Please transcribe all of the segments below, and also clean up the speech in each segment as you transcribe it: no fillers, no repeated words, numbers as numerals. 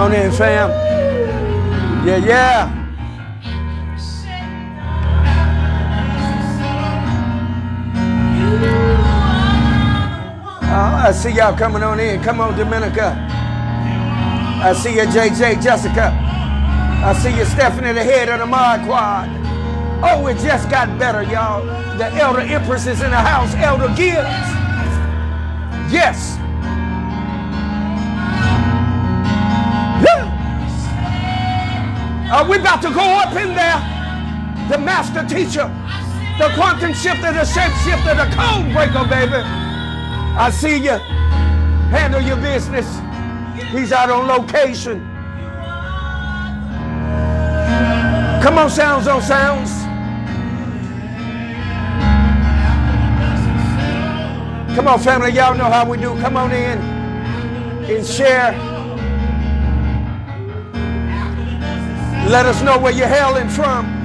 on in, fam. Yeah, yeah. I see y'all coming on in. Come on, Dominica. I see you, JJ, Jessica. I see you, Stephanie, the head of the Mod Quad. Oh, it just got better, y'all. The Elder Empress is in the house. Elder Gibbs. Yes. We're about to go up in there. The master teacher, the quantum shifter, the shape shifter, the code breaker, baby. I see you. Handle your business. He's out on location. Come on, Sounds on Sounds. Come on, family. Y'all know how we do. Come on in and share. Let us know where you're hailing from.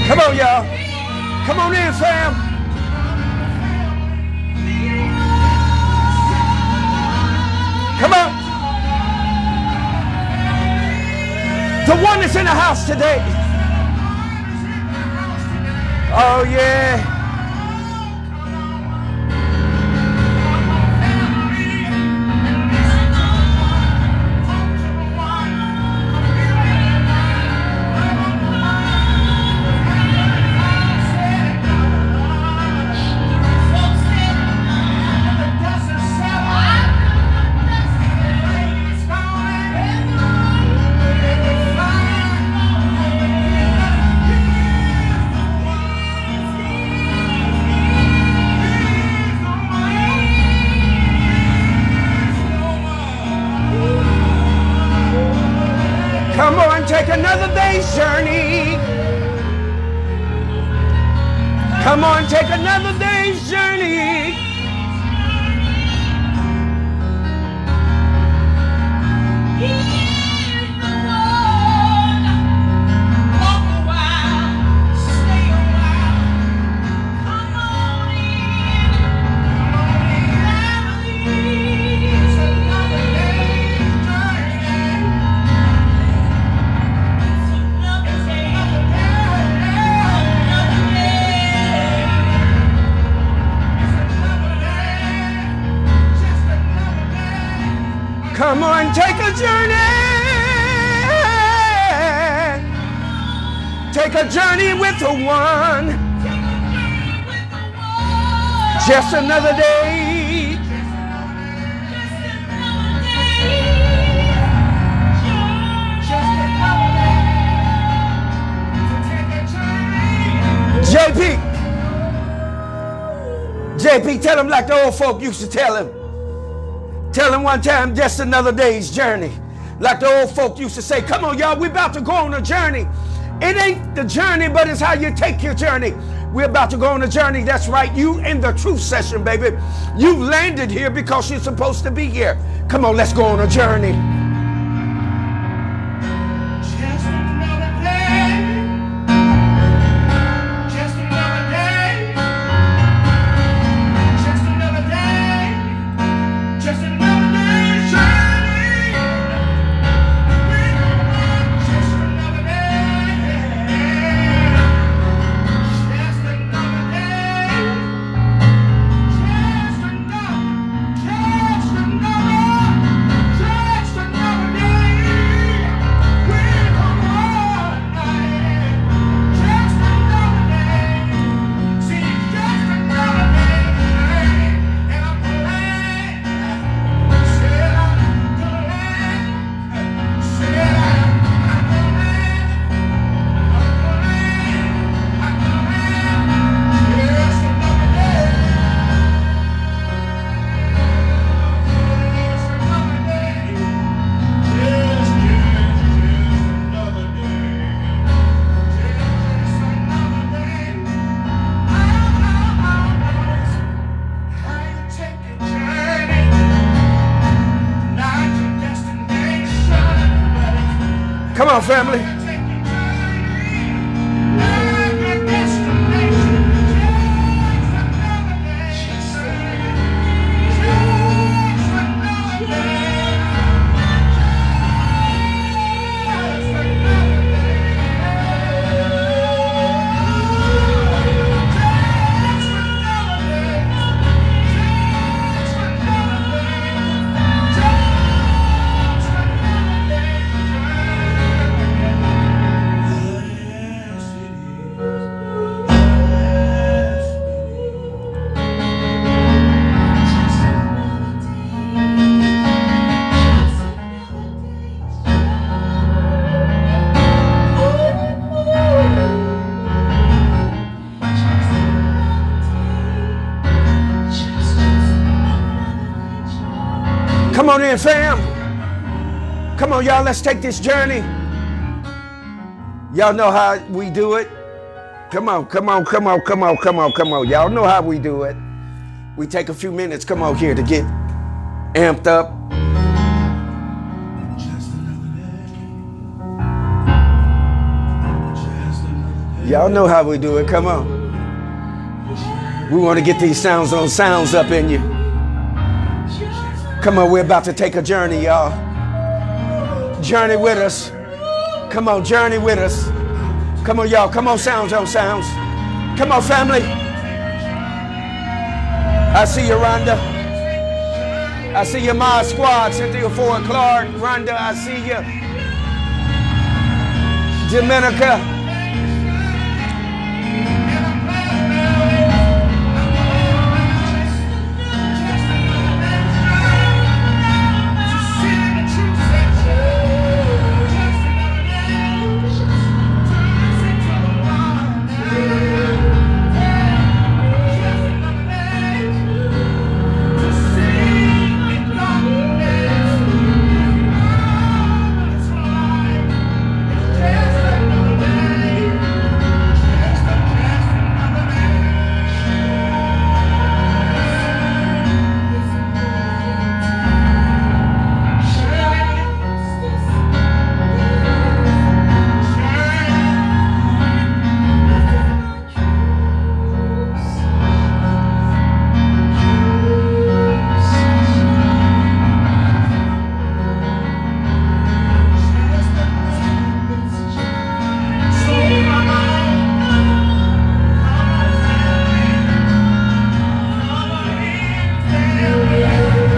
Come on, y'all. Come on in, fam. Come on. The one that's in the house today. Oh, yeah. Come on, take another day's journey. Come on, take another day's journey. Come on, take a journey. Take a journey with the one. Just another day. JP, tell him like the old folk used to tell him. Tell him one time, just another day's journey. Like the old folk used to say, come on, y'all, we're about to go on a journey. It ain't the journey, but it's how you take your journey. We're about to go on a journey. That's right. You in the truth session, baby. You've landed here because you're supposed to be here. Come on, let's go on a journey. on, family. Come on in, fam. Come on, y'all, let's take this journey. Y'all know how we do it. Come on, come on, come on, come on, come on, come on. Y'all know how we do it. We take a few minutes, come on here, to get amped up. Y'all know how we do it, come on. We want to get these sounds on sounds up in you. Come on, we're about to take a journey, y'all. Journey with us. Come on, journey with us. Come on, y'all. Come on, sounds on sounds. Come on, family. I see you, Rhonda. I see you, my squad. Cynthia Ford Clark. Rhonda, I see you. Dominica.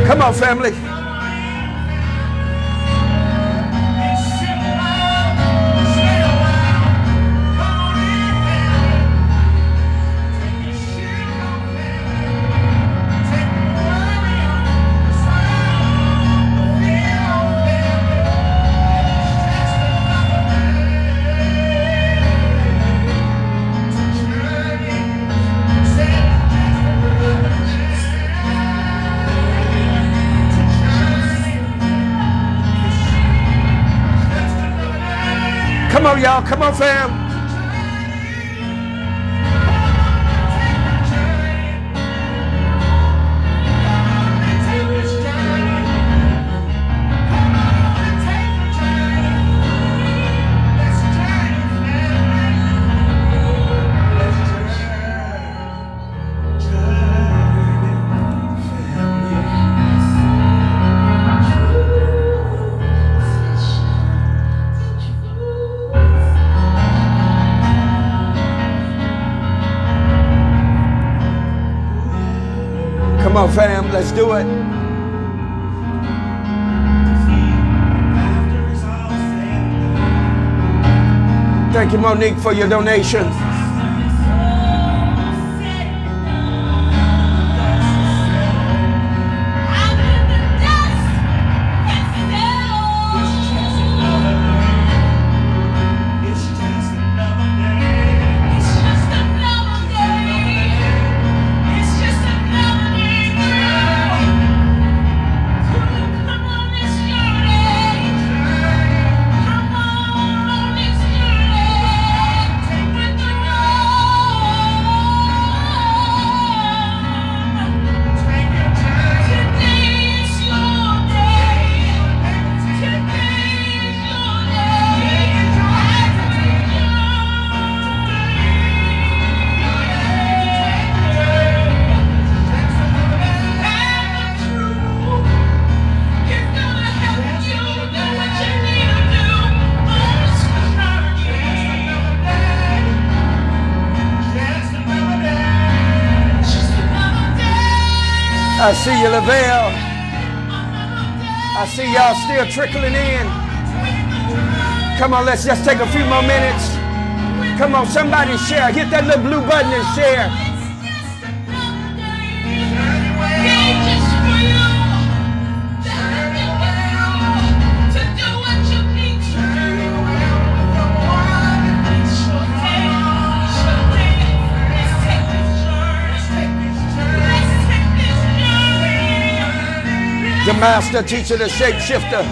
Come on, family. Come on, y'all. Come on, fam. Come on, fam, let's do it. Thank you, Monique, for your donation. I see you, Lavelle. I see y'all still trickling in. Come on, let's just take a few more minutes. Come on, somebody share. Hit that little blue button and share. The master teacher, the shapeshifter,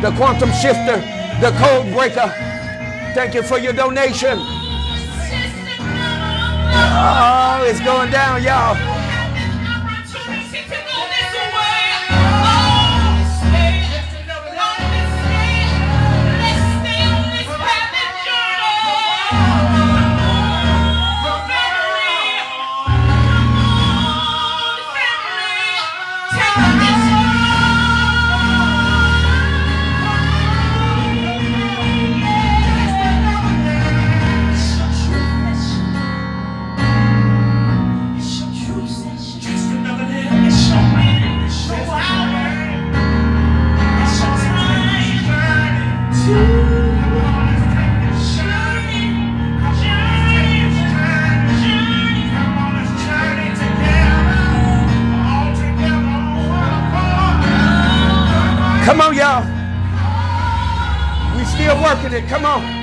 the quantum shifter, the code breaker. Thank you for your donation. Oh, it's going down, y'all. Come on, y'all. We still working it. Come on.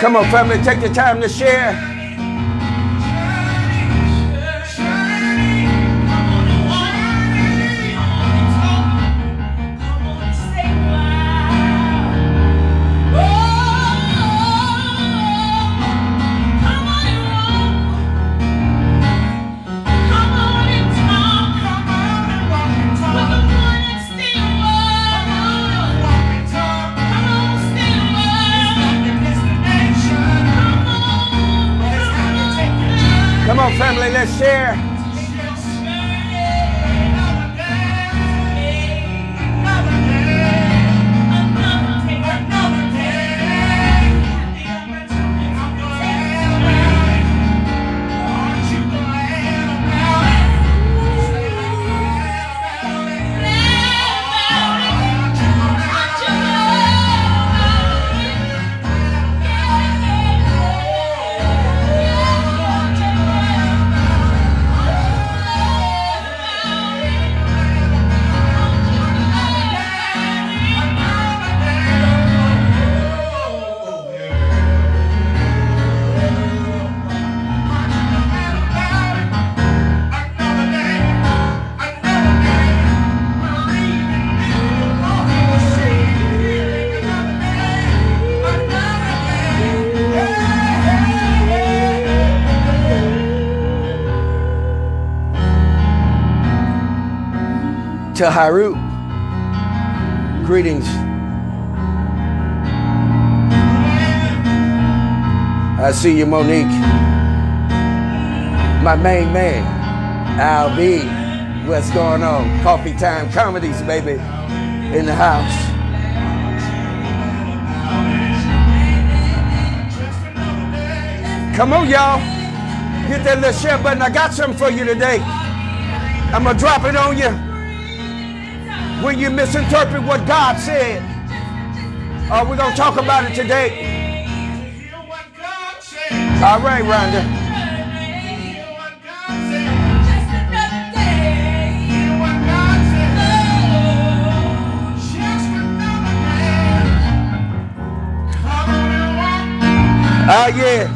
Come on, family, take your time to share. Come on, family, let's share. To Haru, greetings. I see you, Monique. My main man, Al B. What's going on? Coffee Time Comedies, baby, in the house. Come on, y'all. Hit that little share button. I got something for you today. I'm going to drop it on you. When you misinterpret what God said, we're going to talk about it today. All right, Rhonda. Ah, yeah.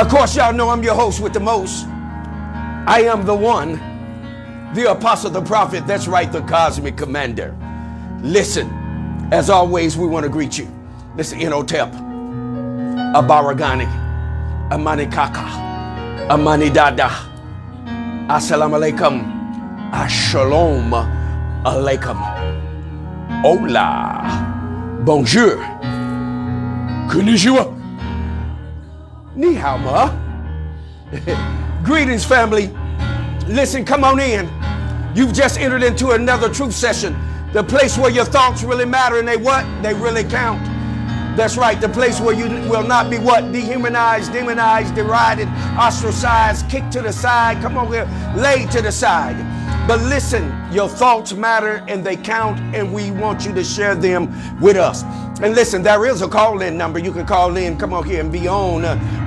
Of course, y'all know I'm your host with the most. I am the one, the apostle, the prophet. That's right, the cosmic commander. Listen, as always, we want to greet you. Listen, Inhotep, Abaragani, Amani Kaka, Amani Dada, Assalamu alaikum, Ashalom alaikum, Hola, Bonjour, Konnichiwa, Ni hao ma. Greetings, family. Listen, come on in. You've just entered into another truth session. The place where your thoughts really matter and they what? They really count. That's right. The place where you will not be what? Dehumanized, demonized, derided, ostracized, kicked to the side. Come on here. Laid to the side. But listen, your thoughts matter and they count, and we want you to share them with us. And listen, there is a call-in number. You can call in, come on here and be on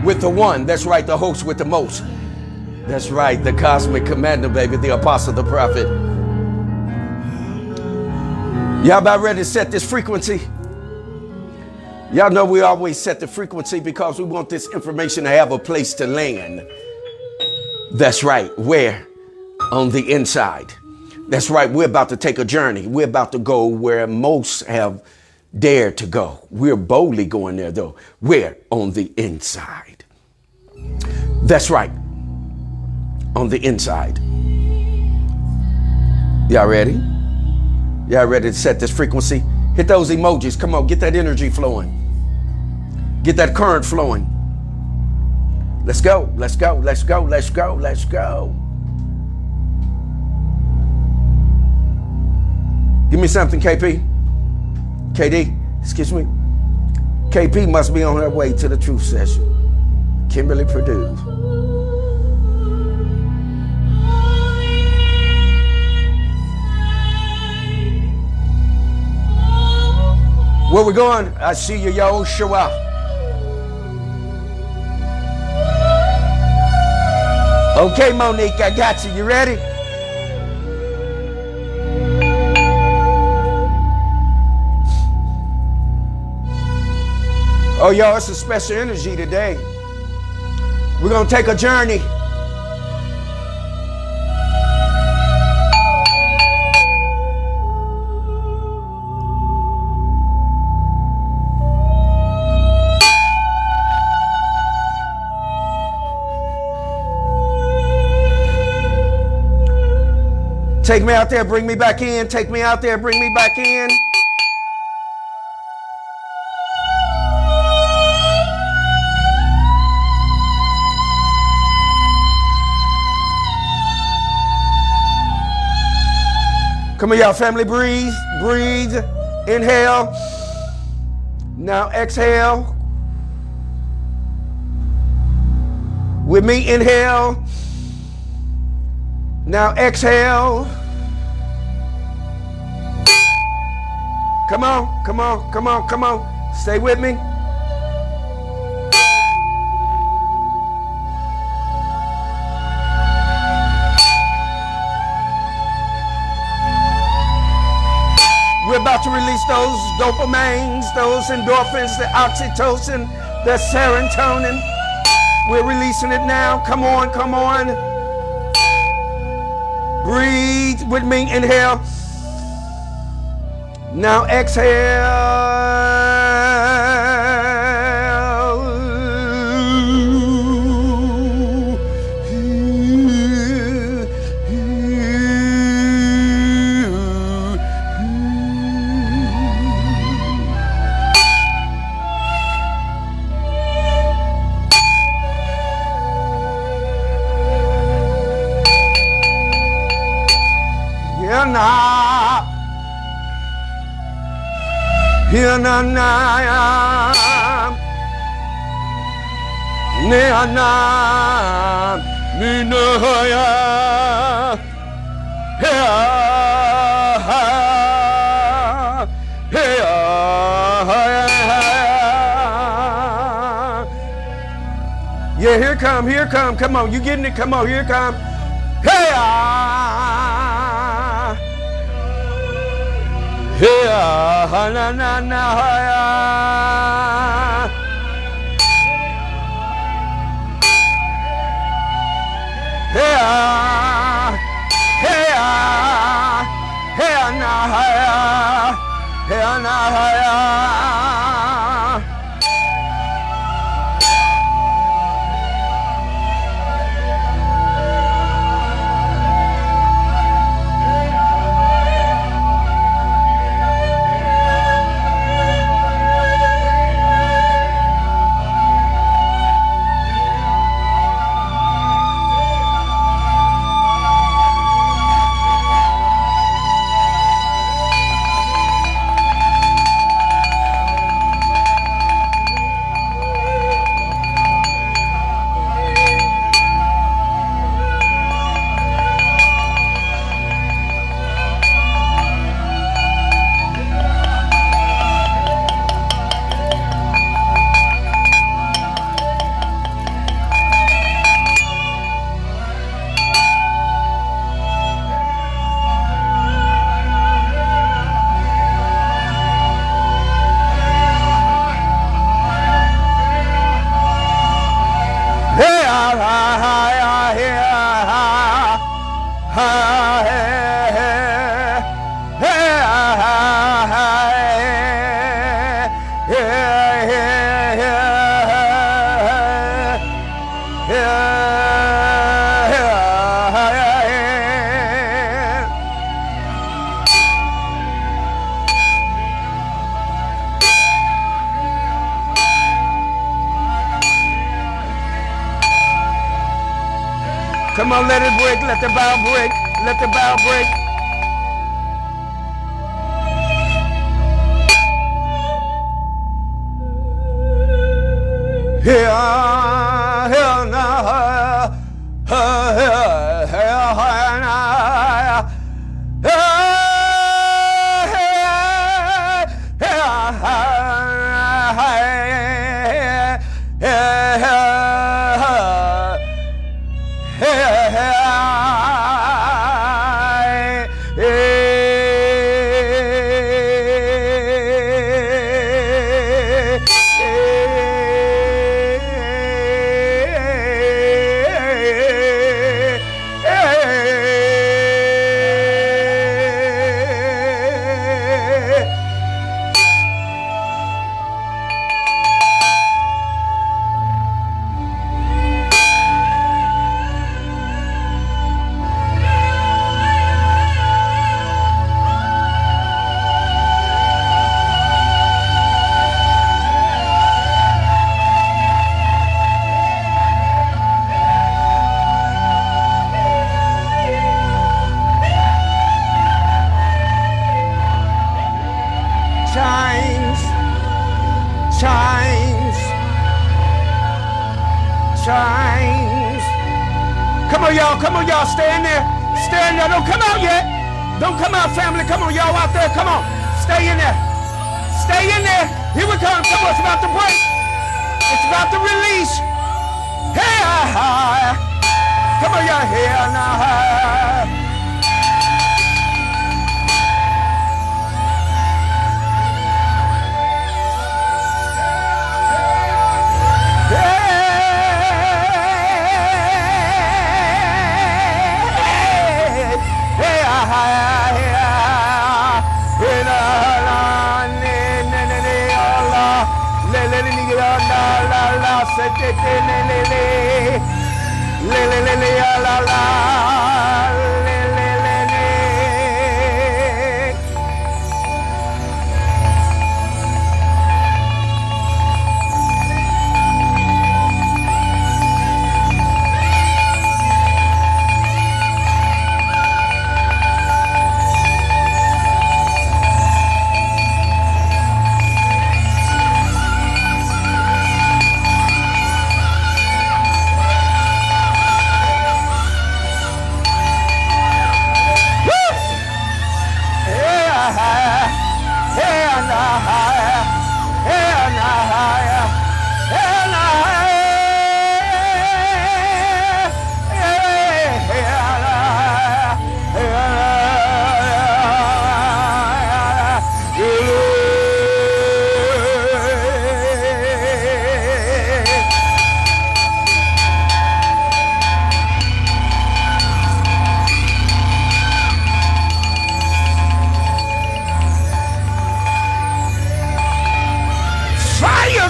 with the one. That's right, the host with the most. That's right, the cosmic commander, baby, the apostle, the prophet. Y'all about ready to set this frequency? Y'all know we always set the frequency because we want this information to have a place to land. That's right, where? On the inside. That's right, we're about to take a journey. We're about to go where most have dared to go. We're boldly going there, though. We're on the inside. That's right, on the inside. Y'all ready? Y'all ready to set this frequency? Hit those emojis. Come on, get that energy flowing. Get that current flowing. Let's go, let's go, let's go, let's go, let's go. Give me something, KP. KD, excuse me. KP must be on her way to the truth session. Kimberly Purdue. Where we going? I see you, Yahushua. Okay, Monique, I got you. You ready? Oh, y'all, it's a special energy today. We're going to take a journey. Take me out there, bring me back in. Take me out there, bring me back in. Come on, y'all, family, breathe, breathe, inhale. Now exhale. With me, inhale. Now exhale. Come on, come on, come on, come on. Stay with me. We're about to release those dopamines, those endorphins, the oxytocin, the serotonin. We're releasing it now. Come on, come on. Breathe with me. Inhale. Now exhale. Yeah, here come, here come. Come on, you getting it? Come on, here come. Hey, Hey, na na na, hey, hey, hey, na hey, na Come on, let it break, let the bow break, let the bow break. Chains. Come on, y'all, stay in there. Stay in there. Don't come out yet. Don't come out, family. Come on, y'all out there. Come on. Stay in there. Stay in there. Here we come. Come on, it's about to break. It's about to release. Hey, come on, y'all. Here now.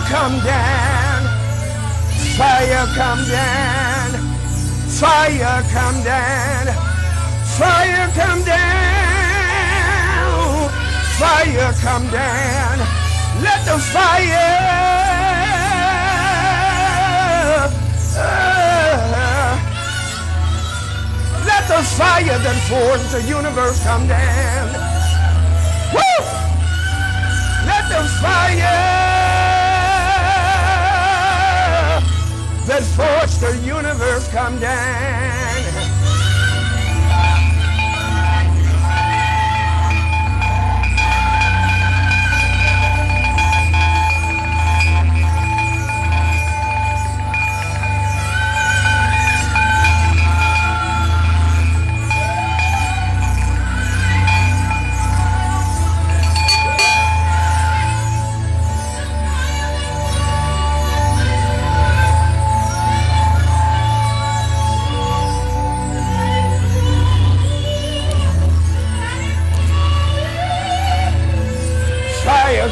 come down. Fire come down. Fire come down. Fire come down. Fire come down. Let the fire. Let the fire that forms the universe come down. Woo! Let the fire that forged the universe come down.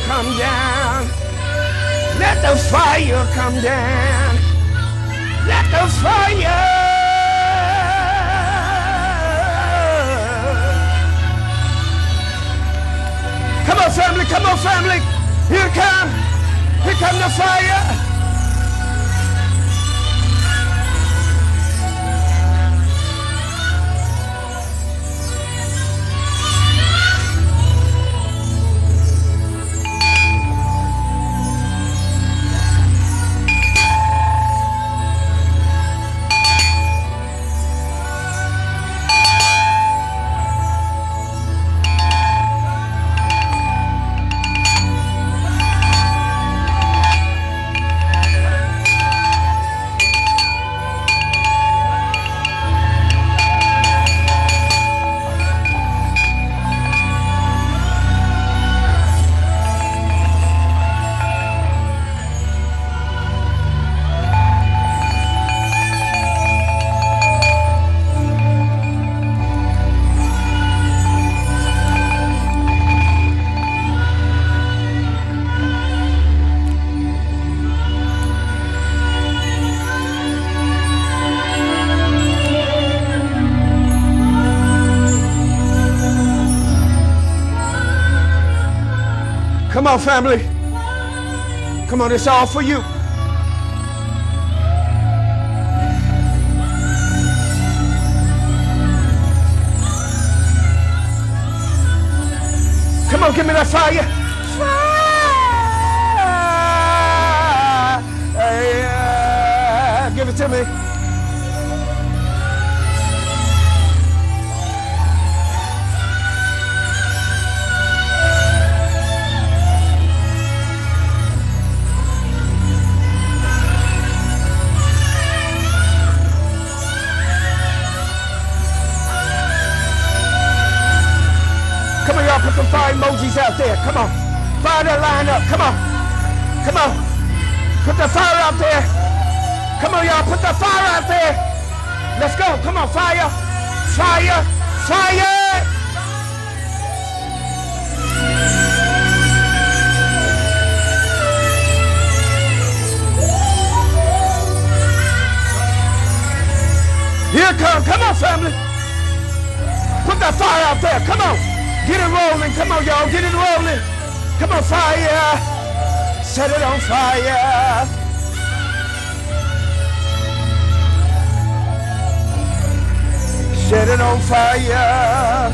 Come down. Let the fire come down. Let the fire. Come on, family. Come on, family. Here it come. Here come the fire. Come on, family. Come on, it's all for you. Come on, give me that fire. Fire. Give it to me. Come on, y'all, put some fire emojis out there. Come on. Fire that line up. Come on. Come on. Put the fire out there. Come on, y'all, put the fire out there. Let's go. Come on, fire. Fire. Fire. Here it comes. Come on, family. Put that fire out there. Come on. Get it rolling. Come on, y'all. Get it rolling. Come on, fire. Set it on fire. Set it on fire.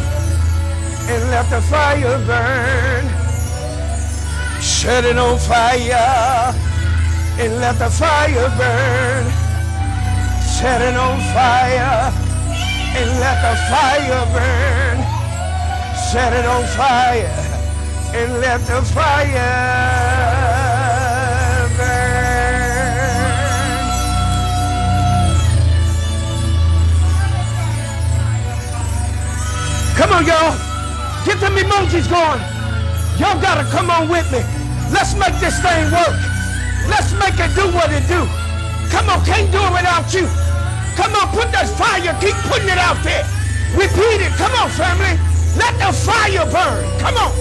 And let the fire burn. Set it on fire. And let the fire burn. Set it on fire. And let the fire burn. Set it on fire and let the fire burn. Come on, y'all. Get them emojis going. Y'all gotta come on with me. Let's make this thing work. Let's make it do what it do. Come on, can't do it without you. Come on, put that fire. Keep putting it out there. Repeat it. Come on, family. Let the fire burn. Come on.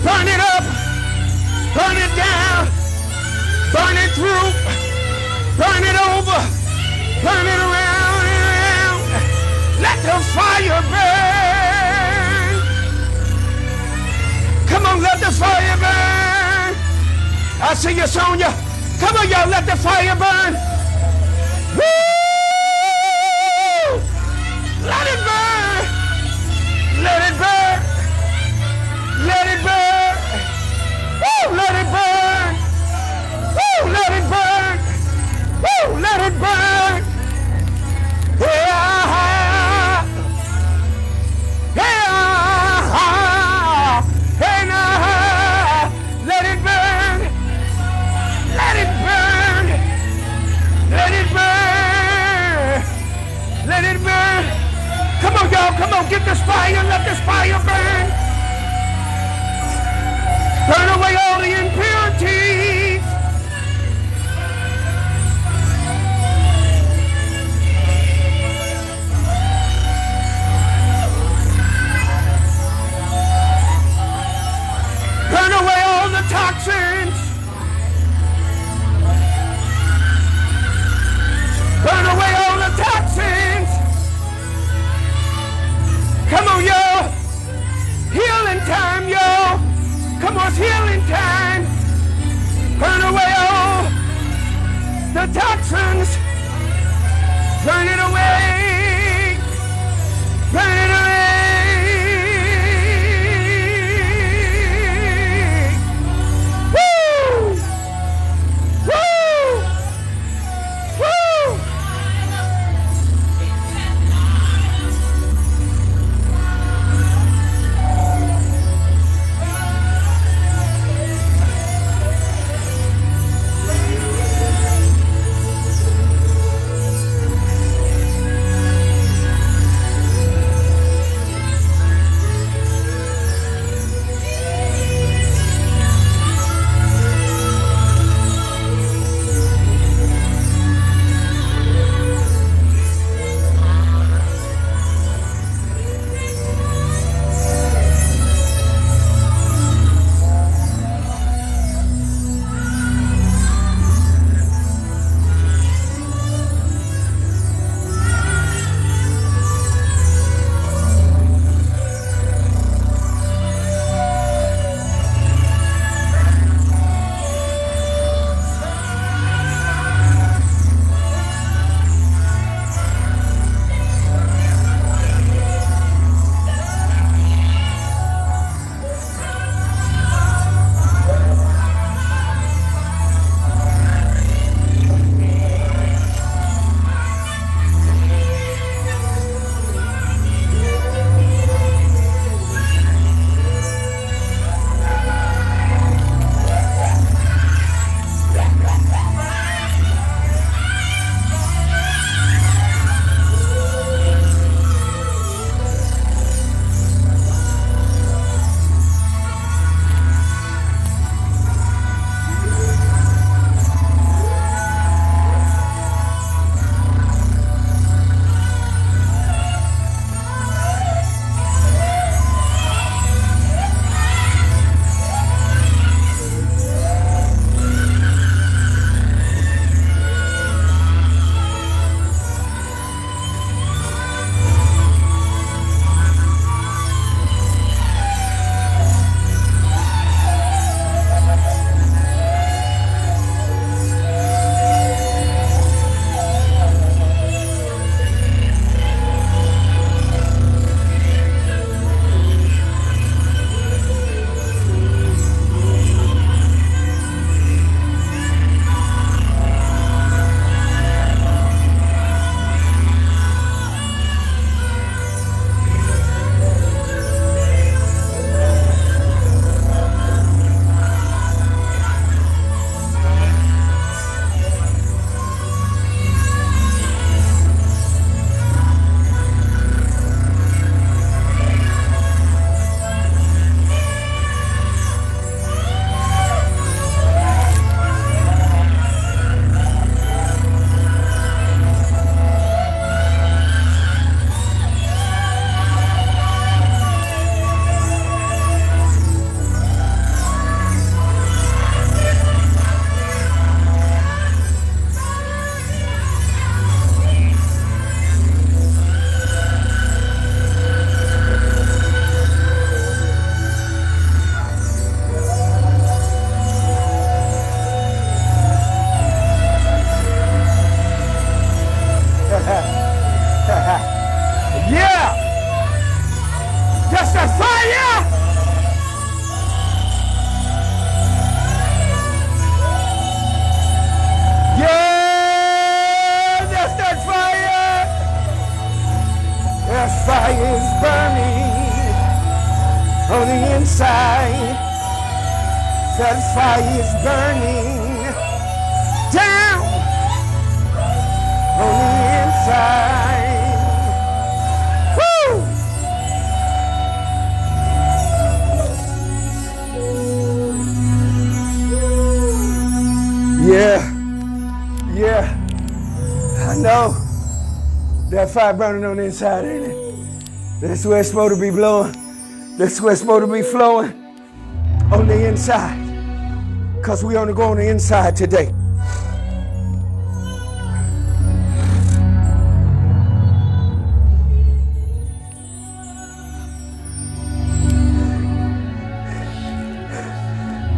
Burn it up. Burn it down. Burn it through. Burn it over. Burn it around and around. Let the fire burn. Come on, let the fire burn. I see you, Sonia. Come on, y'all, let the fire burn. Woo! Let it burn. Let it burn. Let it burn. Woo! Let it burn. Woo! Let it burn. Woo! Let it burn. Yeah. Yeah. Hey, now. Let it burn. Let it burn. Let it burn. Let it burn. Come on, y'all. Come on. Get this fire. Let this fire burn. Burn away all the impurities. Burn away all the toxins. Burn away all the toxins. Come on, y'all. Healing time, y'all. Come on, it's healing time. Burn away all the toxins. Burn it away. Burn it away. Woo! Woo! Woo! That fire is burning down on the inside. Woo! Yeah. I know. That fire burning on the inside, ain't it? That's where it's supposed to be blowing. That's where it's supposed to be flowing. On the inside. Because we only go on the inside today.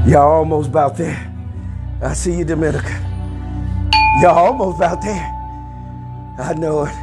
Y'all almost about there. I see you, Dominica. Y'all almost about there. I know it.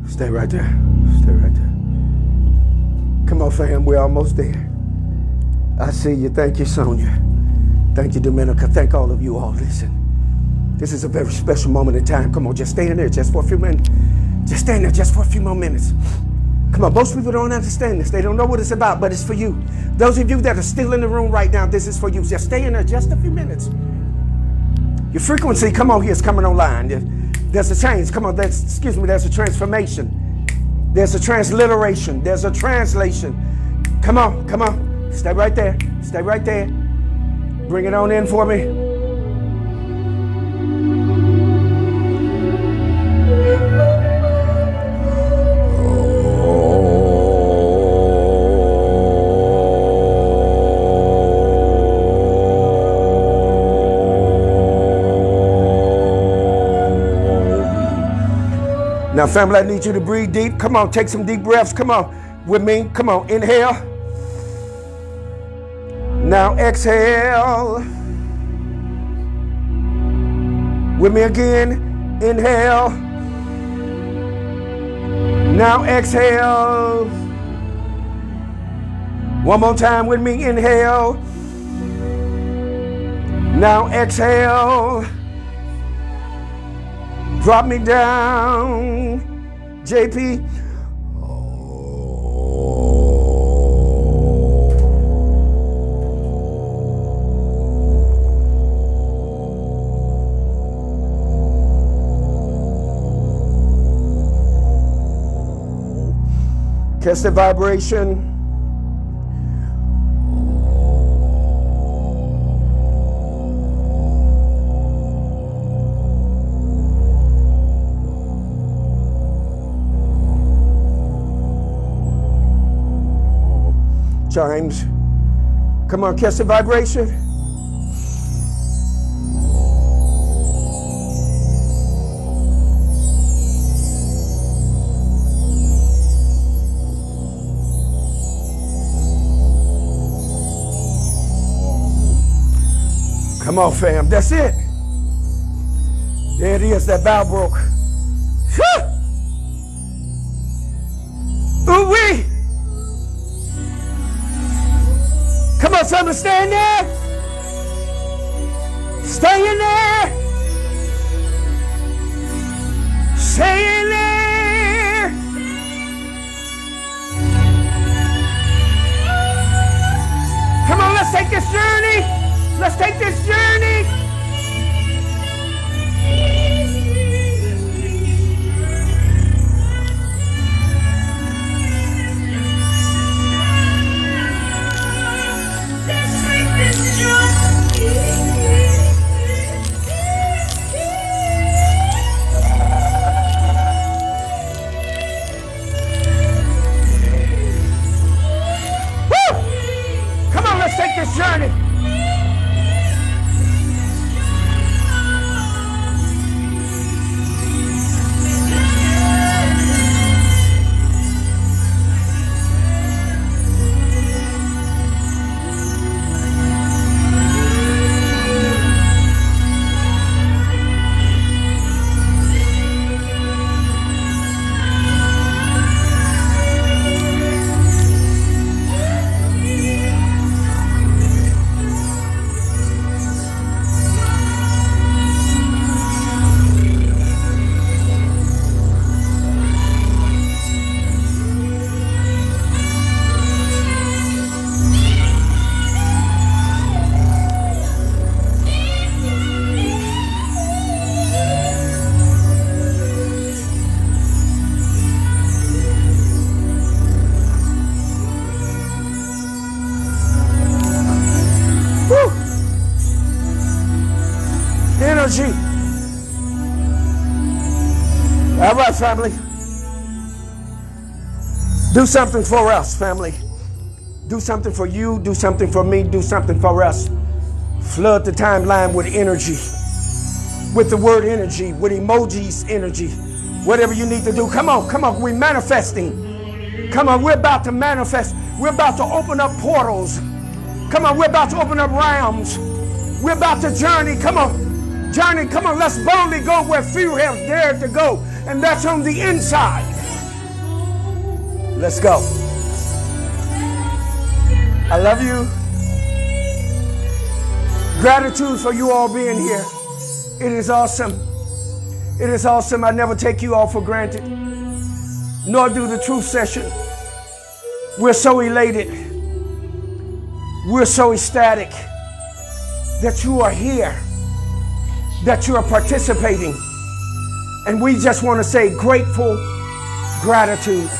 Stay right there. Stay right there. Come on, fam. We're almost there. I see you. Thank you, Sonia. Thank you, Dominica. Thank all of you all. Listen, this is a very special moment in time. Come on, just stay in there just for a few minutes. Just stay in there just for a few more minutes. Come on, most people don't understand this. They don't know what it's about, but it's for you. Those of you that are still in the room right now, this is for you. Just stay in there just a few minutes. Your frequency, come on here, is coming online. There's a change. Come on, there's a transformation. There's a transliteration. There's a translation. Come on. Stay right there. Stay right there. Bring it on in for me. Now, family, I need you to breathe deep. Come on, take some deep breaths. Come on, with me. Come on, inhale. Now, exhale. With me again. Inhale. Now, exhale. One more time with me. Inhale. Now, exhale. Drop me down, JP. Catch the vibration. Chimes. Come on, catch the vibration. Come on, fam. That's it. There it is. That bow broke. Ooh-wee. Come on, family. Stay in there. Stay in there. Stay in there. Come on, let's take this journey. Let's take this journey. Woo! Come on, let's take this journey. Energy. All right, family. Do something for us, family. Do something for you. Do something for me. Do something for us. Flood the timeline with energy. With the word energy. With emojis energy. Whatever you need to do. Come on, come on. We're manifesting. Come on, we're about to manifest. We're about to open up portals. Come on, we're about to open up realms. We're about to journey. Come on. Journey, come on, let's boldly go where few have dared to go, and that's on the inside. Let's go. I love you. Gratitude for you all being here. It is awesome. It is awesome. I never take you all for granted, nor do the truth session. We're so elated. We're so ecstatic that you are here, that you are participating. And we just want to say grateful gratitude.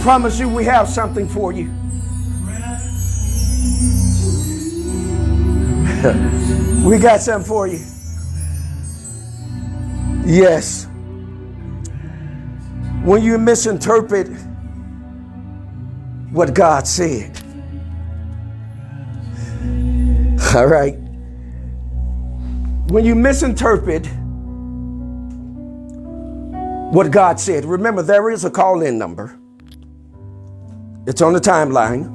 Promise you we have something for you. We got something for you. Yes. When you misinterpret what God said. All right. When you misinterpret what God said, remember there is a call-in number. It's on the timeline.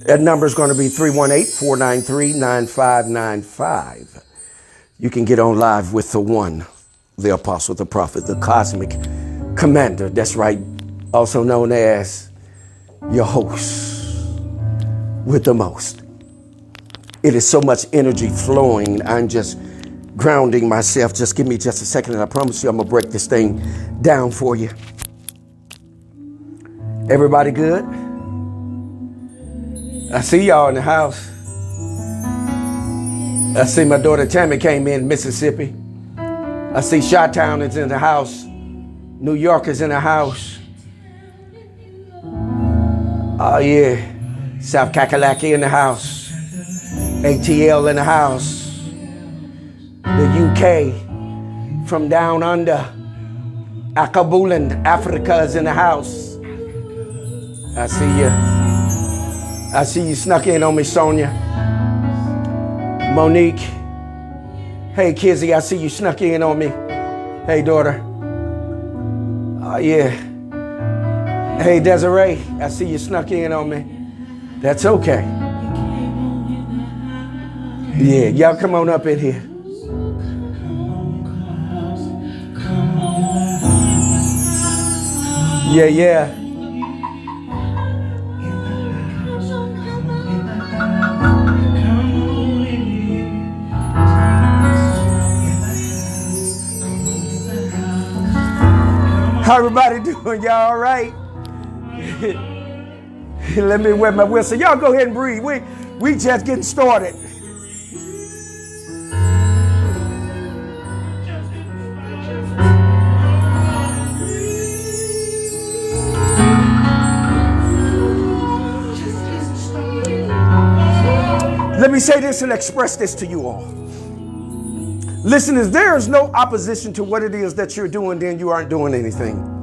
That number is going to be 318-493-9595. You can get on live with the one, the apostle, the prophet, the cosmic commander. That's right. Also known as your host with the most. It is so much energy flowing. I'm just grounding myself. Just give me just a second and I promise you I'm going to break this thing down for you. Everybody good? I see y'all in the house. I see my daughter Tammy came in, Mississippi. I see Chi-Town is in the house. New York is in the house. Oh yeah. South Kakalaki in the house. ATL in the house. The UK from down under. Akabulan, Africa is in the house. I see you. I see you snuck in on me, Sonia. Monique. Hey, Kizzy, I see you snuck in on me. Hey, daughter. Oh, yeah. Hey, Desiree, I see you snuck in on me. That's okay. Yeah, y'all come on up in here. Yeah. How everybody doing? Y'all all right? Let me wet my whistle. Y'all go ahead and breathe. We just getting started. Let me say this and express this to you all. Listen, if there is no opposition to what it is that you're doing, then you aren't doing anything.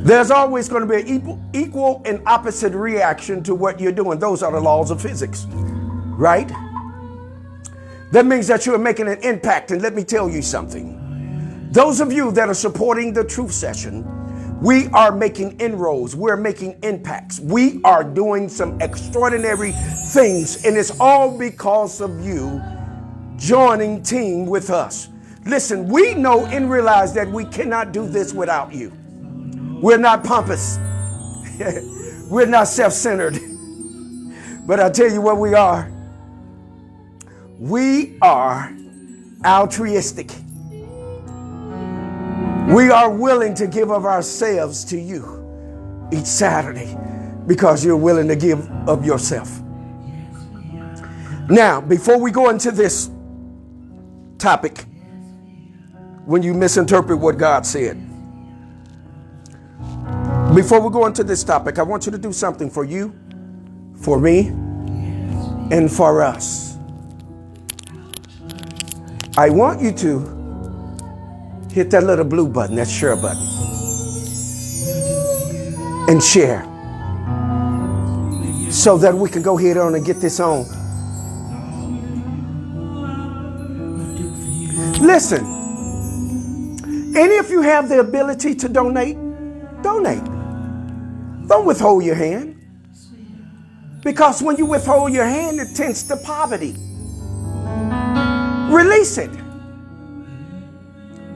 There's always going to be an equal and opposite reaction to what you're doing. Those are the laws of physics, right? That means that you're making an impact. And let me tell you something. Those of you that are supporting the Truth Session, we are making inroads. We're making impacts. We are doing some extraordinary things. And it's all because of you joining team with us. Listen, we know and realize that we cannot do this without you. We're not pompous. We're not self-centered. But I tell you what we are. We are altruistic. We are willing to give of ourselves to you each Saturday because you're willing to give of yourself. Now, before we go into this topic, when you misinterpret what God said, before we go into this topic, I want you to do something for you, for me, and for us. I want you to hit that little blue button, that share button, and share so that we can go ahead on and get this on. Listen, and if you have the ability to donate, donate. Don't withhold your hand. Because when you withhold your hand, it tends to poverty. Release it.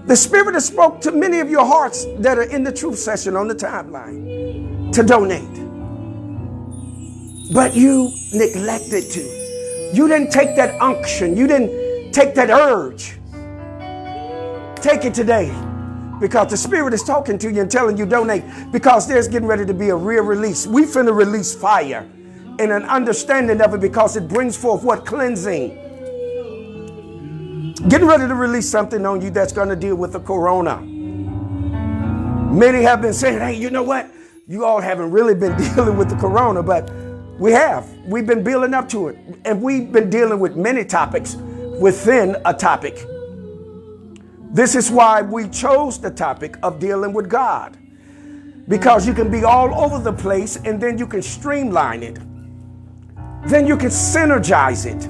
The Spirit has spoke to many of your hearts that are in the Truth Session on the timeline to donate. But you neglected to. You didn't take that unction. You didn't take that urge. Take it today. Because the Spirit is talking to you and telling you donate, because there's getting ready to be a real release. We finna release fire and an understanding of it, because it brings forth what? Cleansing. Getting ready to release something on you that's going to deal with the corona. Many have been saying, hey, you know what? You all haven't really been dealing with the corona, but we have. We've been building up to it. And we've been dealing with many topics within a topic. This is why we chose the topic of dealing with God, because you can be all over the place and then you can streamline it. Then you can synergize it.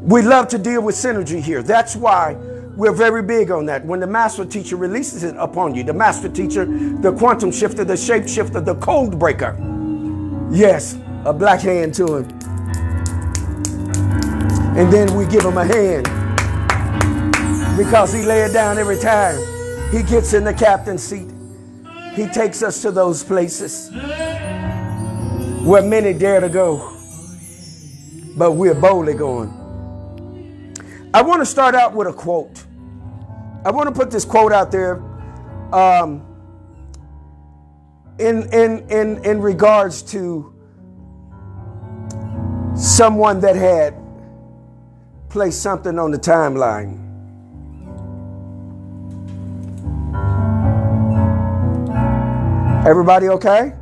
We love to deal with synergy here. That's why we're very big on that. When the master teacher releases it upon you, the master teacher, the quantum shifter, the shape shifter, the code breaker. Yes, a black hand to him. And then we give him a hand. Because he lay it down every time. He gets in the captain's seat. He takes us to those places where many dare to go, but we're boldly going. I want to start out with a quote. I want to put this quote out there in regards to someone that had placed something on the timeline. Everybody okay?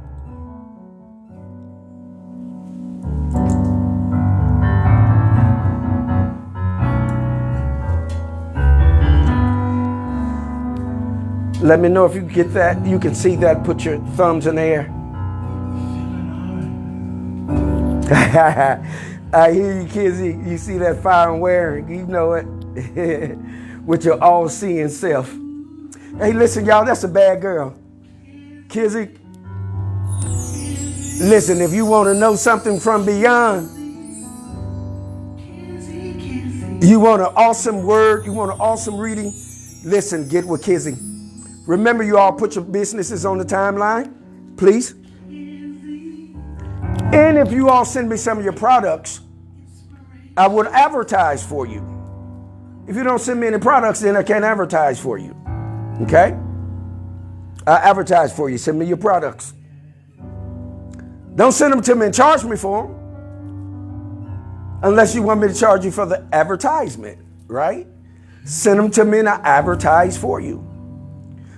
Let me know if you get that. You can see that. Put your thumbs in the air. I hear you, kids. You see that fire and wearing. You know it. With your all-seeing self. Hey, listen, y'all. That's a bad girl. Kizzy. Listen, if you want to know something from beyond, you want an awesome word, you want an awesome reading, listen, get with Kizzy. Remember, you all put your businesses on the timeline, please. And if you all send me some of your products, I would advertise for you. If you don't send me any products, then I can't advertise for you. Okay? I advertise for you. Send me your products. Don't send them to me and charge me for them. Unless you want me to charge you for the advertisement, right? Send them to me and I advertise for you.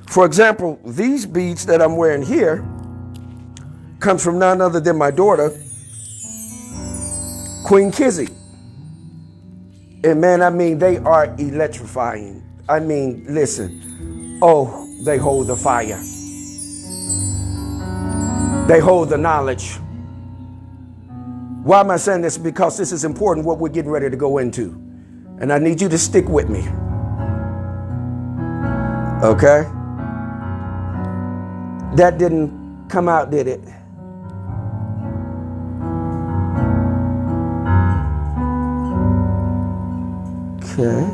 For example, these beads that I'm wearing here comes from none other than my daughter, Queen Kizzy. And man, I mean, they are electrifying. I mean, listen, oh, they hold the fire. They hold the knowledge. Why am I saying this? Because this is important, what we're getting ready to go into. And I need you to stick with me. Okay? That didn't come out, did it? Okay.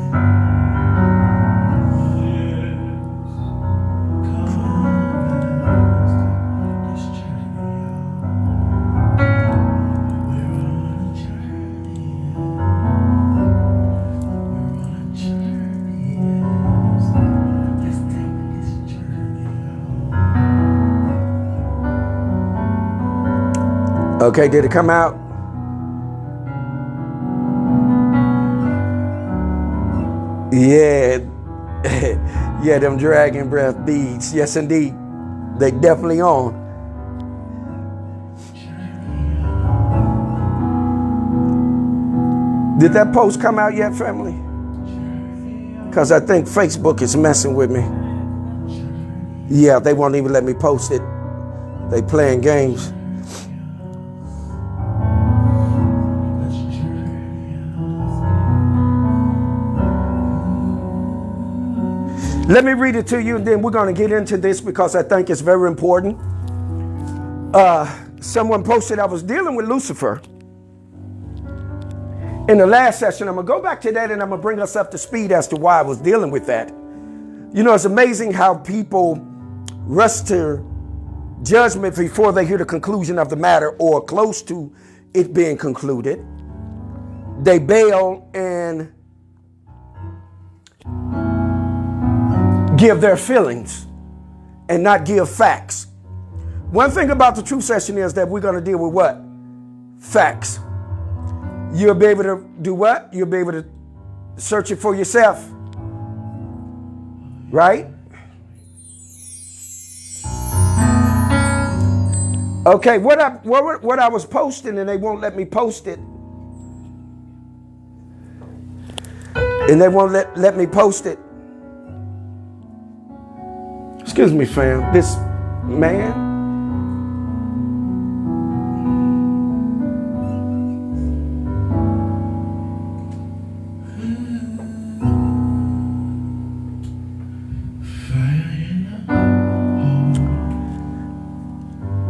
Okay, did it come out? Yeah. Yeah, them dragon breath beads. Yes, indeed. They definitely on. Did that post come out yet, family? Because I think Facebook is messing with me. Yeah, they won't even let me post it. They playing games. Let me read it to you, and then we're going to get into this because I think it's very important. Someone posted, I was dealing with Lucifer in the last session. I'm going to go back to that, and I'm going to bring us up to speed as to why I was dealing with that. You know, it's amazing how people rush to judgment before they hear the conclusion of the matter or close to it being concluded. They bail and give their feelings and not give facts. One thing about the truth session is that we're going to deal with what? Facts. You'll be able to do what? You'll be able to search it for yourself. Right? Okay, what I was posting, and they won't let me post it. And they won't let me post it. Excuse me, fam. This man.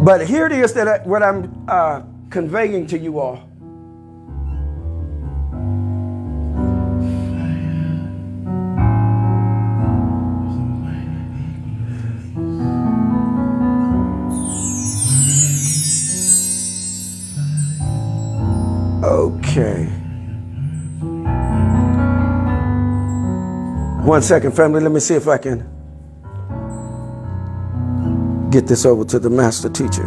But here it is that what I'm conveying to you all. Okay. 1 second, family. Let me see if I can get this over to the master teacher.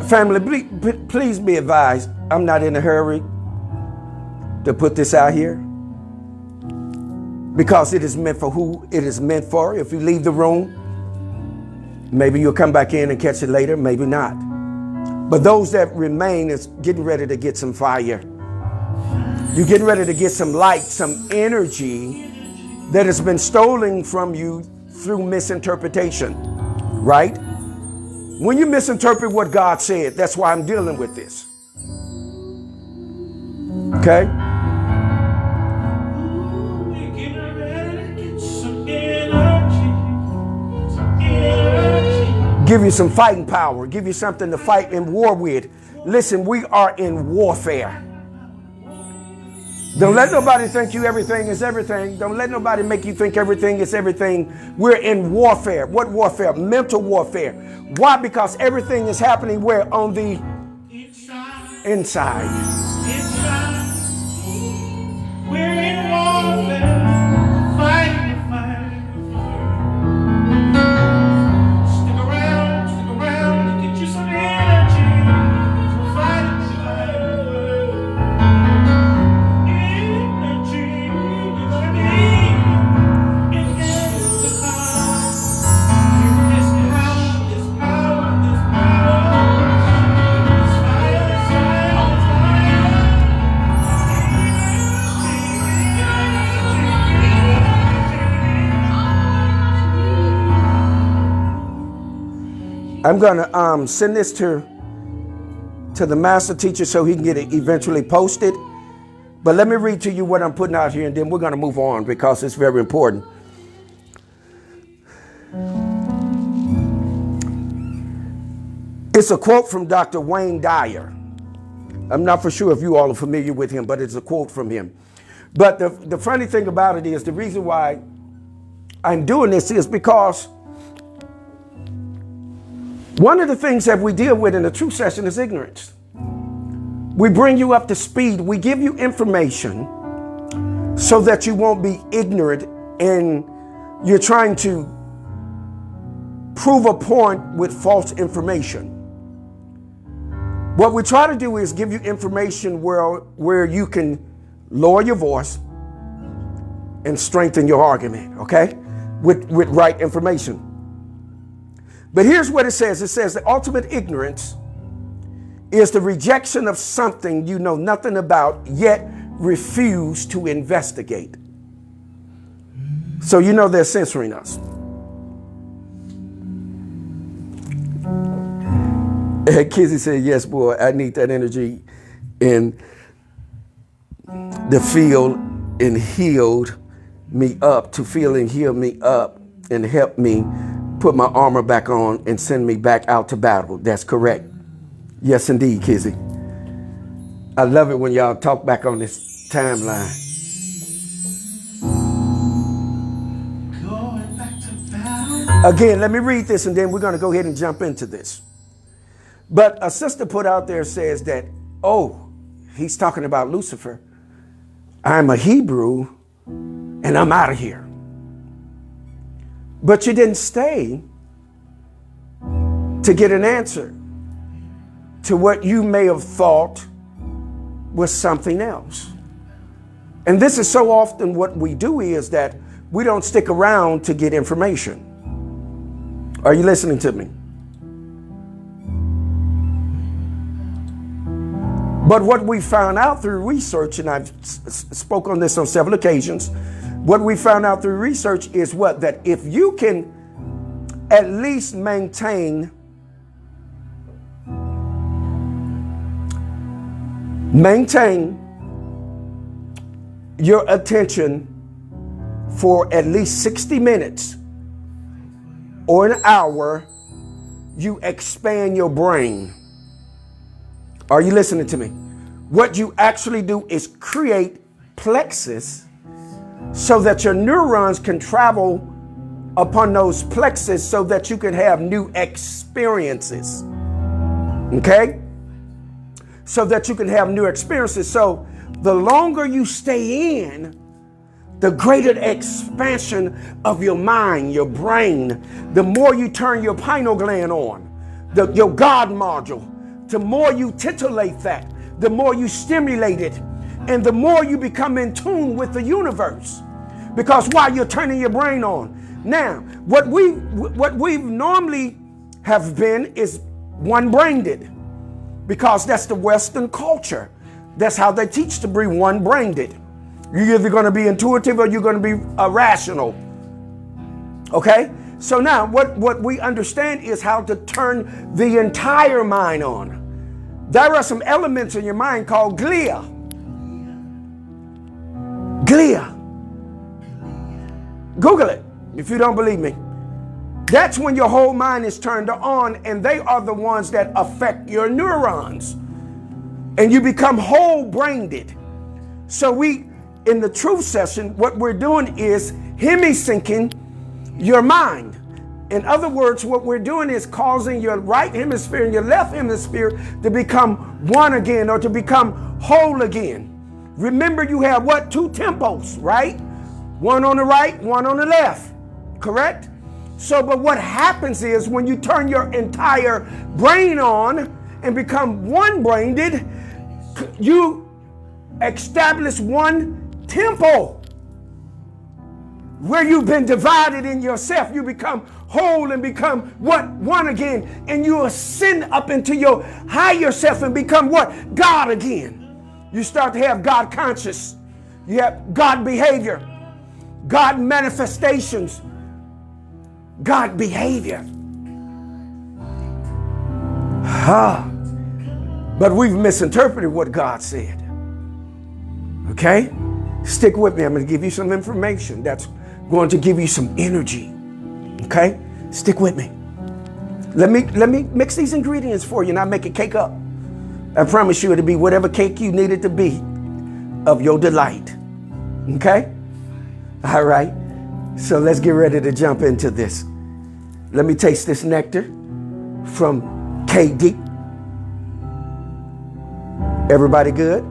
Family, please be advised, I'm not in a hurry to put this out here because it is meant for who it is meant for. If you leave the room, maybe you'll come back in and catch it later, maybe not. But those that remain is getting ready to get some fire. You're getting ready to get some light, some energy that has been stolen from you through misinterpretation, right? When you misinterpret what God said, that's why I'm dealing with this. Okay? Give you some fighting power. Give you something to fight in war with. Listen, we are in warfare. Don't let nobody think you everything is everything. Don't let nobody make you think everything is everything. We're in warfare. What warfare? Mental warfare. Why? Because everything is happening where? On the inside. We're in warfare. Fighting. Stick around and get you some energy. Fighting. Energy you're gonna need in years to come. This power. This fire. I'm going to send this to the master teacher so he can get it eventually posted. But let me read to you what I'm putting out here, and then we're going to move on because it's very important. It's a quote from Dr. Wayne Dyer. I'm not for sure if you all are familiar with him, but it's a quote from him. But the funny thing about it is the reason why I'm doing this is because one of the things that we deal with in a true session is ignorance. We bring you up to speed. We give you information so that you won't be ignorant and you're trying to prove a point with false information. What we try to do is give you information where you can lower your voice and strengthen your argument, okay? With right information. But here's what it says. It says the ultimate ignorance is the rejection of something you know nothing about, yet refuse to investigate. So you know they're censoring us. Kizzy said, yes, boy, I need that energy in the field and healed me up, to feel and heal me up and help me put my armor back on and send me back out to battle. That's correct. Yes, indeed, Kizzy. I love it when y'all talk back on this timeline. Going back to battle. Again, let me read this and then we're going to go ahead and jump into this. But a sister put out there says that, oh, he's talking about Lucifer. I'm a Hebrew and I'm out of here. But you didn't stay to get an answer to what you may have thought was something else. And this is so often what we do is that we don't stick around to get information. Are you listening to me? But what we found out through research, and I've spoke on this on several occasions, what we found out through research is what? That if you can at least maintain your attention for at least 60 minutes or an hour, you expand your brain. Are you listening to me? What you actually do is create plexus so that your neurons can travel upon those plexus so that you can have new experiences. Okay? So that you can have new experiences. So the longer you stay in, the greater expansion of your mind, your brain, the more you turn your pineal gland on, your God module, the more you titillate that, the more you stimulate it, and the more you become in tune with the universe. Because while you're turning your brain on. Now, what we normally have been is one-brained, because that's the Western culture. That's how they teach to be one-brained. You're either going to be intuitive or you're going to be rational. Okay? So now what we understand is how to turn the entire mind on. There are some elements in your mind called glia. Glia. Google it if you don't believe me. That's when your whole mind is turned on, and they are the ones that affect your neurons. And you become whole-brained. So in the truth session, what we're doing is hemi-syncing your mind. In other words, what we're doing is causing your right hemisphere and your left hemisphere to become one again, or to become whole again. Remember, you have what? 2 tempos, right? One on the right, one on the left, correct? So, but what happens is when you turn your entire brain on and become one-brained, you establish one tempo. Where you've been divided in yourself, you become whole and become what? One again. And you ascend up into your higher self and become what? God again. You start to have God conscious. You have God behavior, God manifestations, God behavior. But we've misinterpreted what God said. Okay? Stick with me. I'm going to give you some information that's going to give you some energy. Okay? Stick with me. Let me mix these ingredients for you, and I'll make a cake up. I promise you it'll be whatever cake you need it to be of your delight. Okay? All right. So let's get ready to jump into this. Let me taste this nectar from KD. Everybody good?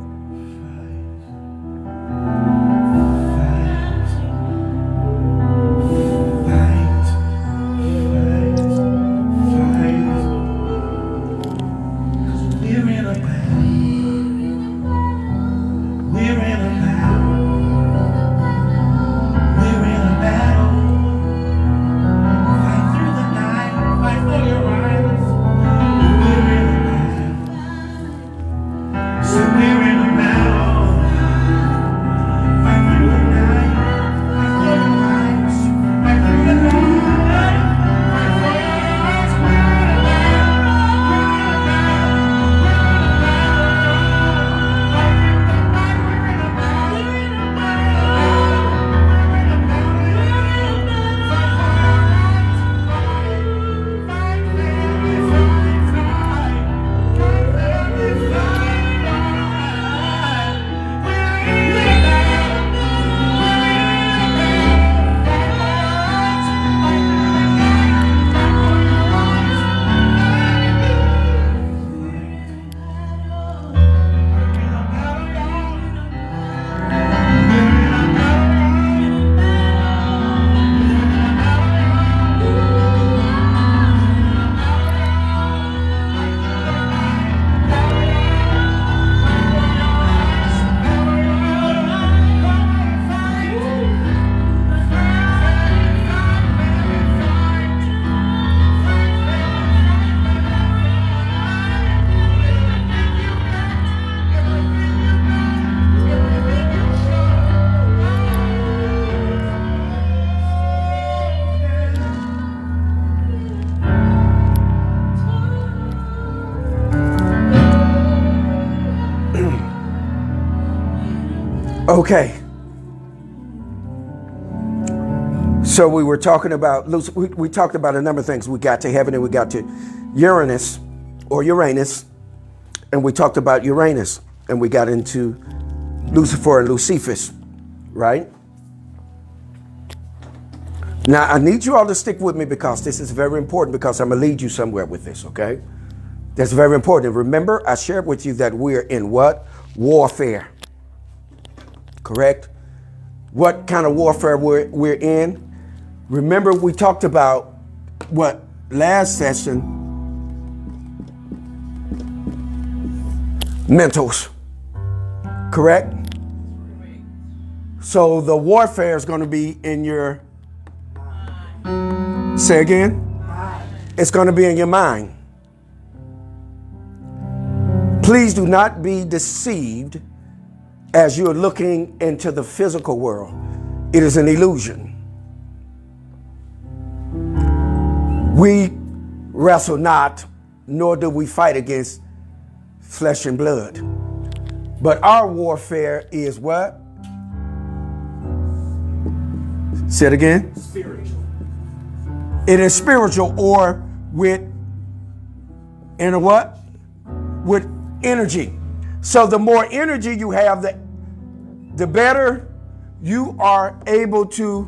Okay. So we were talking about, we talked about a number of things. We got to heaven and we got to Uranus or Uranus, and we talked about Uranus and we got into Lucifer and Luciferus, right? Now, I need you all to stick with me because this is very important, because I'm going to lead you somewhere with this, okay? That's very important. Remember, I shared with you that we're in what? Warfare. Correct? What kind of warfare we're in? Remember, we talked about what last session? mentals. Correct? So the warfare is going to be in your, say again? It's going to be in your mind. Please do not be deceived as you're looking into the physical world. It is an illusion. We wrestle not, nor do we fight against flesh and blood. But our warfare is what? Say it again. Spiritual. It is spiritual, or with inner what? With energy. So the more energy you have, the better you are able to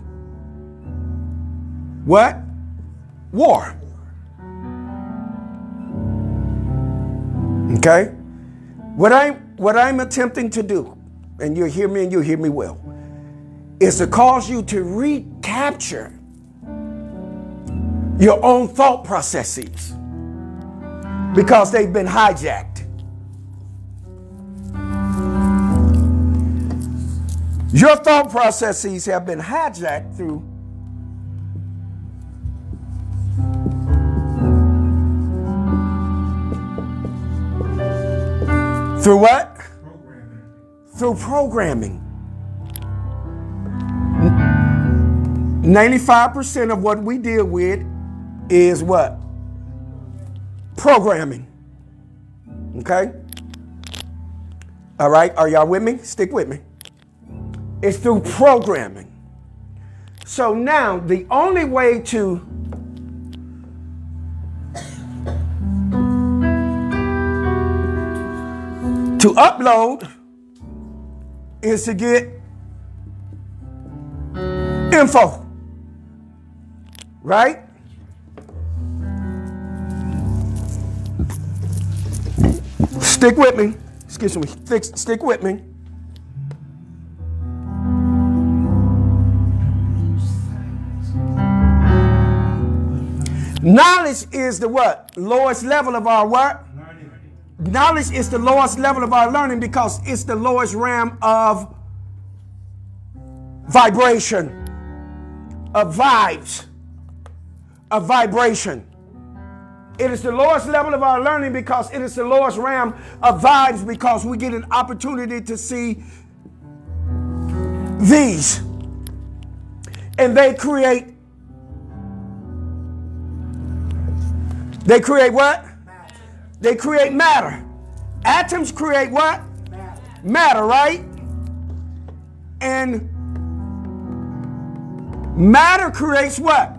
what? War. Okay? What I'm attempting to do, and you'll hear me and you'll hear me well, is to cause you to recapture your own thought processes because they've been hijacked. Your thought processes have been hijacked through what? Programming. Through programming. 95% of what we deal with is what? Programming. Okay? All right, are y'all with me? Stick with me. It's through programming. So now the only way to upload is to get info, right? Stick with me. Excuse me. Stick with me. Knowledge is the what? Lowest level of our what? Learning. Knowledge is the lowest level of our learning because it's the lowest realm of vibration, of vibes, of vibration. It is the lowest level of our learning because it is the lowest realm of vibes because we get an opportunity to see these. And they create what? They create matter. Atoms create what? Matter, right? And matter creates what?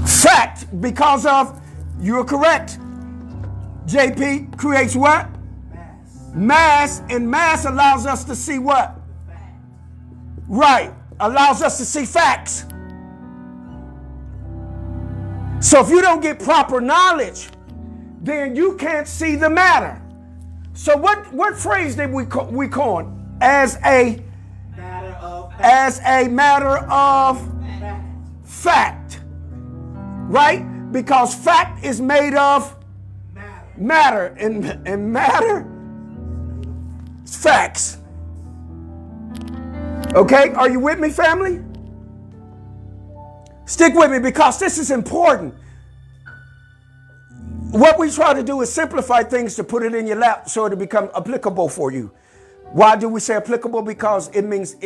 Fact, because of, you're correct. JP creates what? Mass, and mass allows us to see what? Right, allows us to see facts. So if you don't get proper knowledge, then you can't see the matter. So what phrase did we coin? As a matter of fact. Right? Because fact is made of matter. And matter is facts. Okay? Are you with me, family? Stick with me because this is important. What we try to do is simplify things to put it in your lap so it'll become applicable for you. Why do we say applicable? Because it means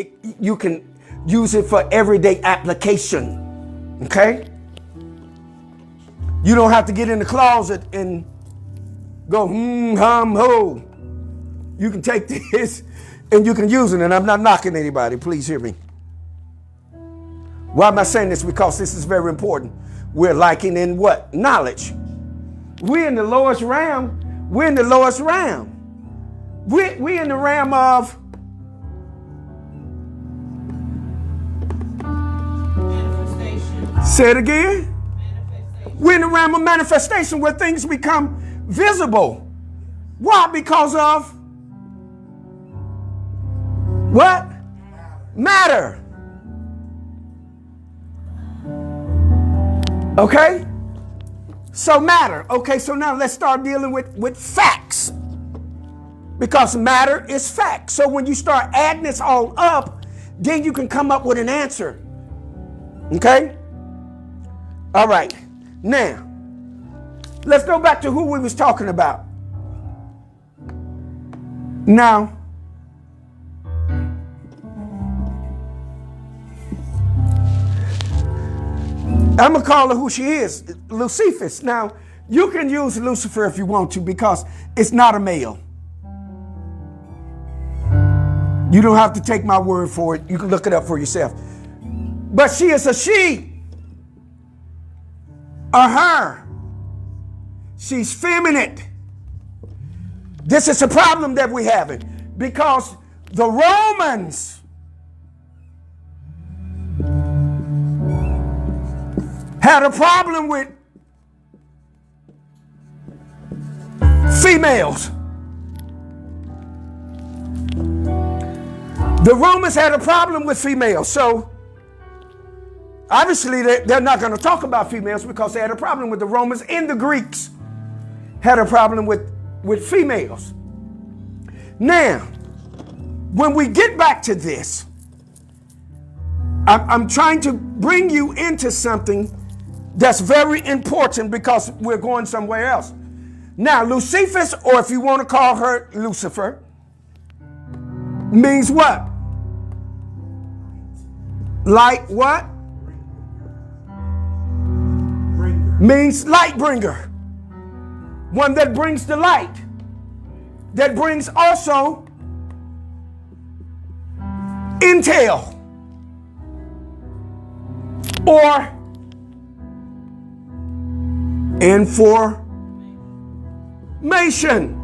you can use it for everyday application. Okay? You don't have to get in the closet and go, hum, ho. You can take this and you can use it. And I'm not knocking anybody. Please hear me. Why am I saying this? Because this is very important. We're lacking in what? Knowledge. We're in the lowest realm. We're in the lowest realm. We're in the realm of manifestation. Say it again. We're in the realm of manifestation where things become visible. Why? Because of what? Matter. Okay? So matter. Okay, so now let's start dealing with facts. Because matter is fact. So when you start adding this all up, then you can come up with an answer. Okay? All right. Now, let's go back to who we was talking about. Now, I'm going to call her who she is, Lucifer. Now, you can use Lucifer if you want to because it's not a male. You don't have to take my word for it. You can look it up for yourself. But she is a she. A her. She's feminine. This is a problem that we're having because the Romans had a problem with females. The Romans had a problem with females. So obviously they're not going to talk about females because they had a problem with the Romans, and the Greeks had a problem with females. Now, when we get back to this, I'm trying to bring you into something that's very important because we're going somewhere else. Now, Lucifer, or if you want to call her Lucifer, means what? Light what? Means light bringer. One that brings the light. That brings also intel or information.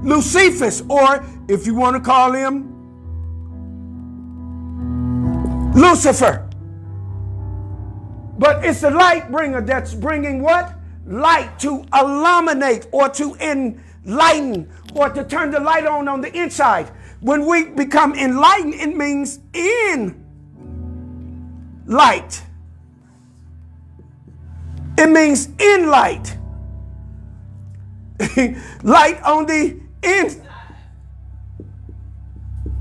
Lucifer, or if you want to call him Lucifer. But it's the light bringer that's bringing what? Light, to illuminate or to enlighten or to turn the light on the inside. When we become enlightened, it means in light. It means in light. Light on the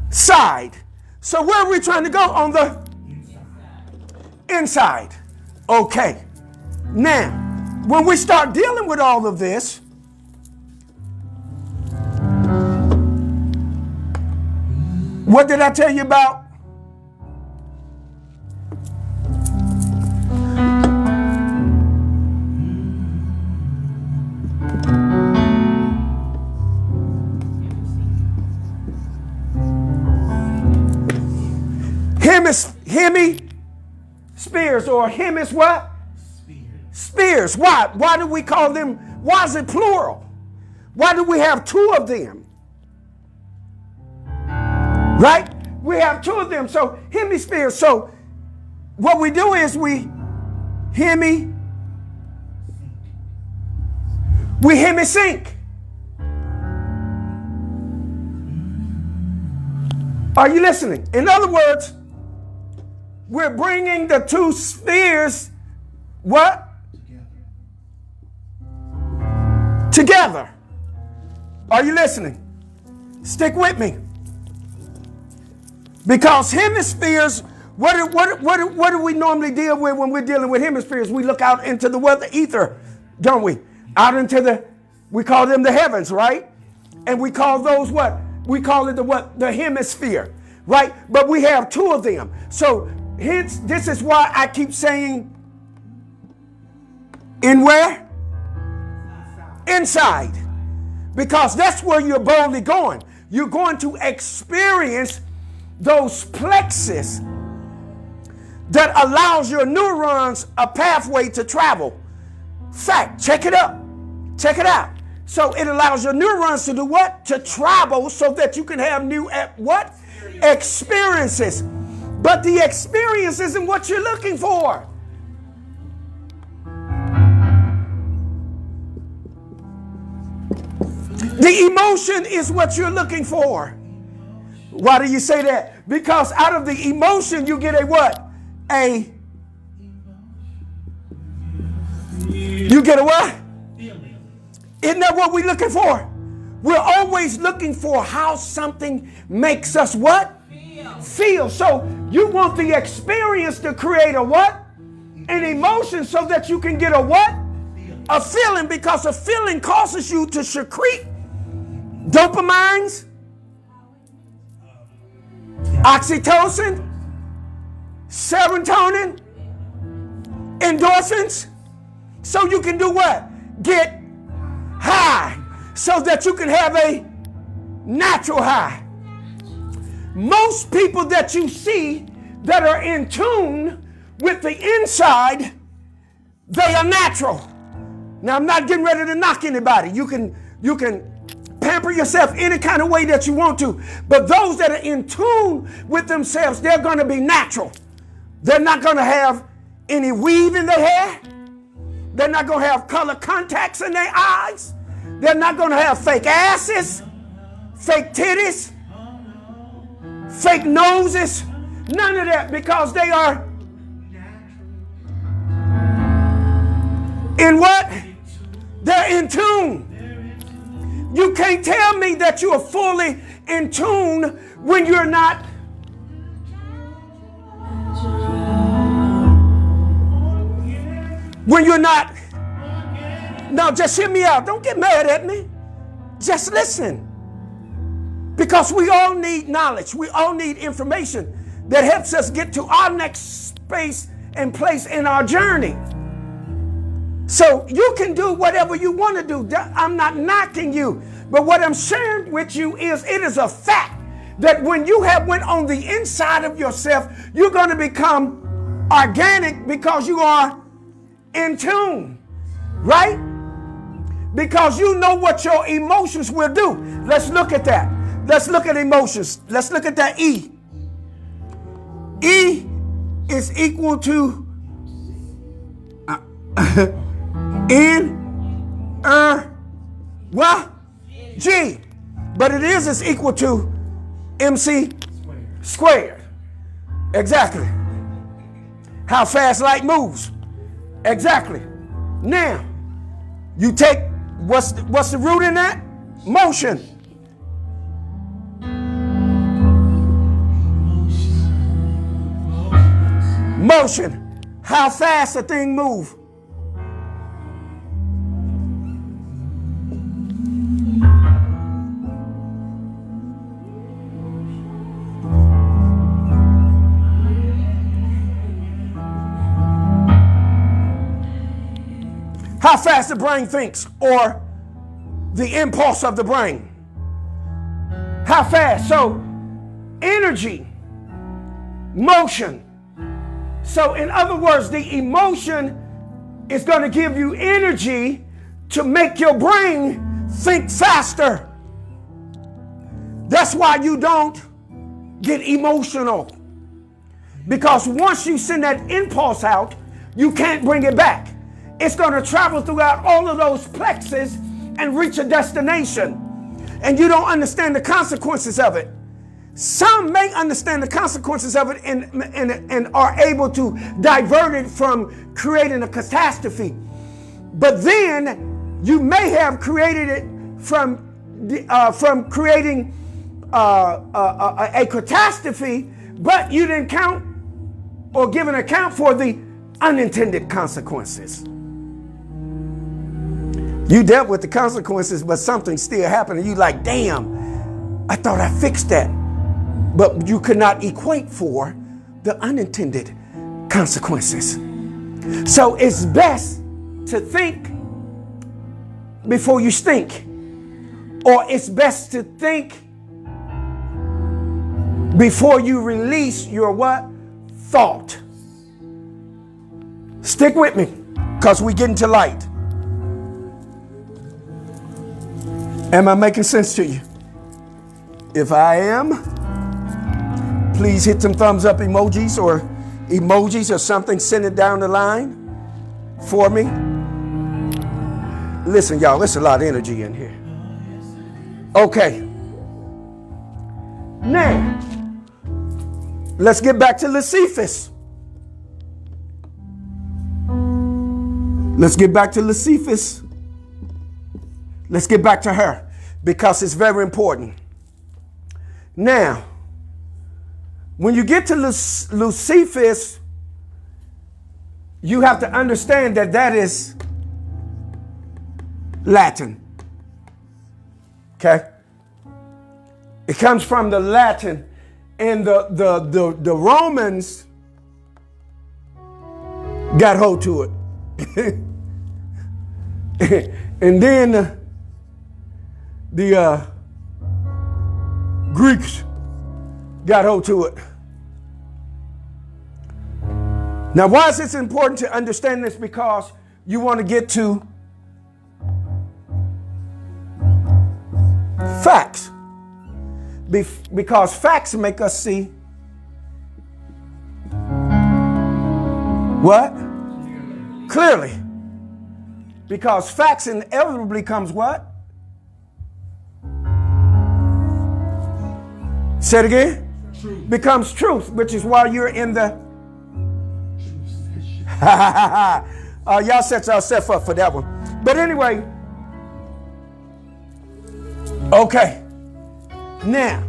inside. So where are we trying to go? On the inside. Okay. Now, when we start dealing with all of this, what did I tell you about? Hemispheres, or hemis what? Spears. Why? Why do we call them? Why is it plural? Why do we have two of them? Right? We have two of them. So hemispheres. So what we do is we hemisync. Are you listening? In other words, we're bringing the two spheres, what? Together. Are you listening? Stick with me. Because hemispheres, what do we normally deal with when we're dealing with hemispheres? We look out into the what? The ether, don't we? Out into we call them the heavens, right? And we call those what? We call it the what? The hemisphere, right? But we have two of them. So hence, this is why I keep saying, in where? Inside. Because that's where you're boldly going. You're going to experience those plexus that allows your neurons a pathway to travel. Fact, check it up. Check it out. So it allows your neurons to do what? To travel so that you can have new what? Experiences. But the experience isn't what you're looking for. The emotion is what you're looking for. Why do you say that? Because out of the emotion you get a what? A You get a what? Feeling. Isn't that what we're looking for? We're always looking for how something makes us what? Feel. So you want the experience to create a what? An emotion so that you can get a what? A feeling, because a feeling causes you to secrete dopamines, oxytocin, serotonin, endorphins, so you can do what? Get high, so that you can have a natural high. Most people that you see that are in tune with the inside, they are natural. Now, I'm not getting ready to knock anybody. You can pamper yourself any kind of way that you want to. But those that are in tune with themselves, they're going to be natural. They're not going to have any weave in their hair. They're not going to have color contacts in their eyes. They're not going to have fake asses, fake titties, fake noses. None of that, because they are in what? They're in tune. You can't tell me that you are fully in tune when you're not. When you're not. No, just hear me out. Don't get mad at me. Just listen. Because we all need knowledge. We all need information that helps us get to our next space and place in our journey. So you can do whatever you want to do. I'm not knocking you. But what I'm sharing with you is it is a fact that when you have went on the inside of yourself, you're going to become organic because you are in tune, right? Because you know what your emotions will do. Let's look at that. Let's look at emotions. Let's look at that E. E is equal to what? G. But it is equal to MC squared. Exactly. How fast light moves. Exactly. Now, you take, what's the root in that? Motion. Motion. How fast a thing move. How fast the brain thinks, or the impulse of the brain. How fast? So, energy, motion. So, in other words, the emotion is going to give you energy to make your brain think faster. That's why you don't get emotional. Because once you send that impulse out, you can't bring it back. It's going to travel throughout all of those plexuses and reach a destination. And you don't understand the consequences of it. Some may understand the consequences of it and are able to divert it from creating a catastrophe. But then you may have created it from creating a catastrophe, but you didn't count or give an account for the unintended consequences. You dealt with the consequences, but something still happened, and you like, damn, I thought I fixed that. But you could not equate for the unintended consequences. So it's best to think before you stink. Or it's best to think before you release your what? Thought. Stick with me, because we get into light. Am I making sense to you? If I am, please hit some thumbs up emojis or something. Send it down the line for me. Listen, y'all, there's a lot of energy in here. Okay. Now, let's get back to Josephus. Let's get back to Luciphus. Let's get back to her because it's very important. Now, when you get to Luciphus, you have to understand that that is Latin. Okay? It comes from the Latin, and the Romans got hold to it. And then the Greeks got hold to it. Now, why is this important to understand this? Because you want to get to facts. Because facts make us see what? Clearly. Because facts inevitably comes what? Say it again. Truth. Becomes truth, which is why you're in the. Y'all set yourself up for that one. But anyway, okay. Now,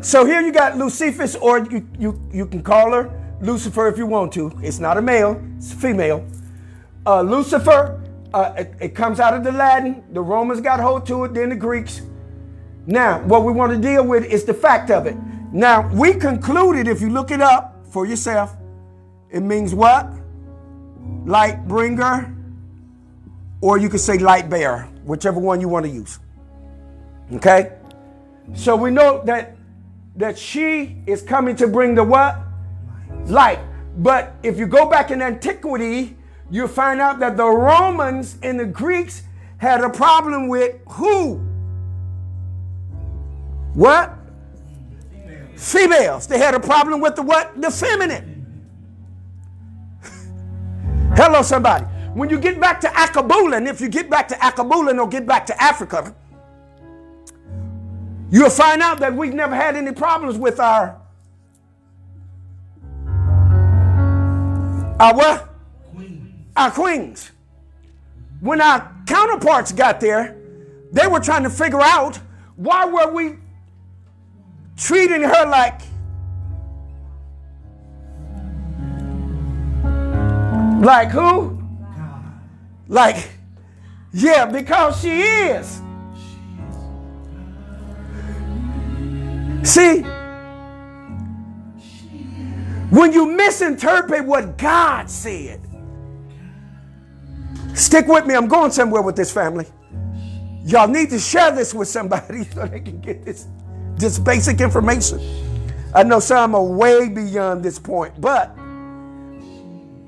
so here you got Luciphus, or you can call her Lucifer if you want to. It's not a male, it's a female. Lucifer, it comes out of the Latin. The Romans got hold to it, then the Greeks. Now, what we want to deal with is the fact of it. Now, we concluded, if you look it up for yourself, it means what? Light bringer, or you could say light bearer, whichever one you want to use. Okay? So we know that she is coming to bring the what? Light. But if you go back in antiquity, you'll find out that the Romans and the Greeks had a problem with who? What? Females. They had a problem with the what? The feminine. Hello, somebody. When you get back to Akabulin, if you get back to Akabulin or get back to Africa, you'll find out that we've never had any problems with our what? Our queens. When our counterparts got there, they were trying to figure out why were we treating her like who? Like, yeah, because she is. See, when you misinterpret what God said, stick with me, I'm going somewhere with this family. Y'all need to share this with somebody so they can get this basic information. I know some are way beyond this point, but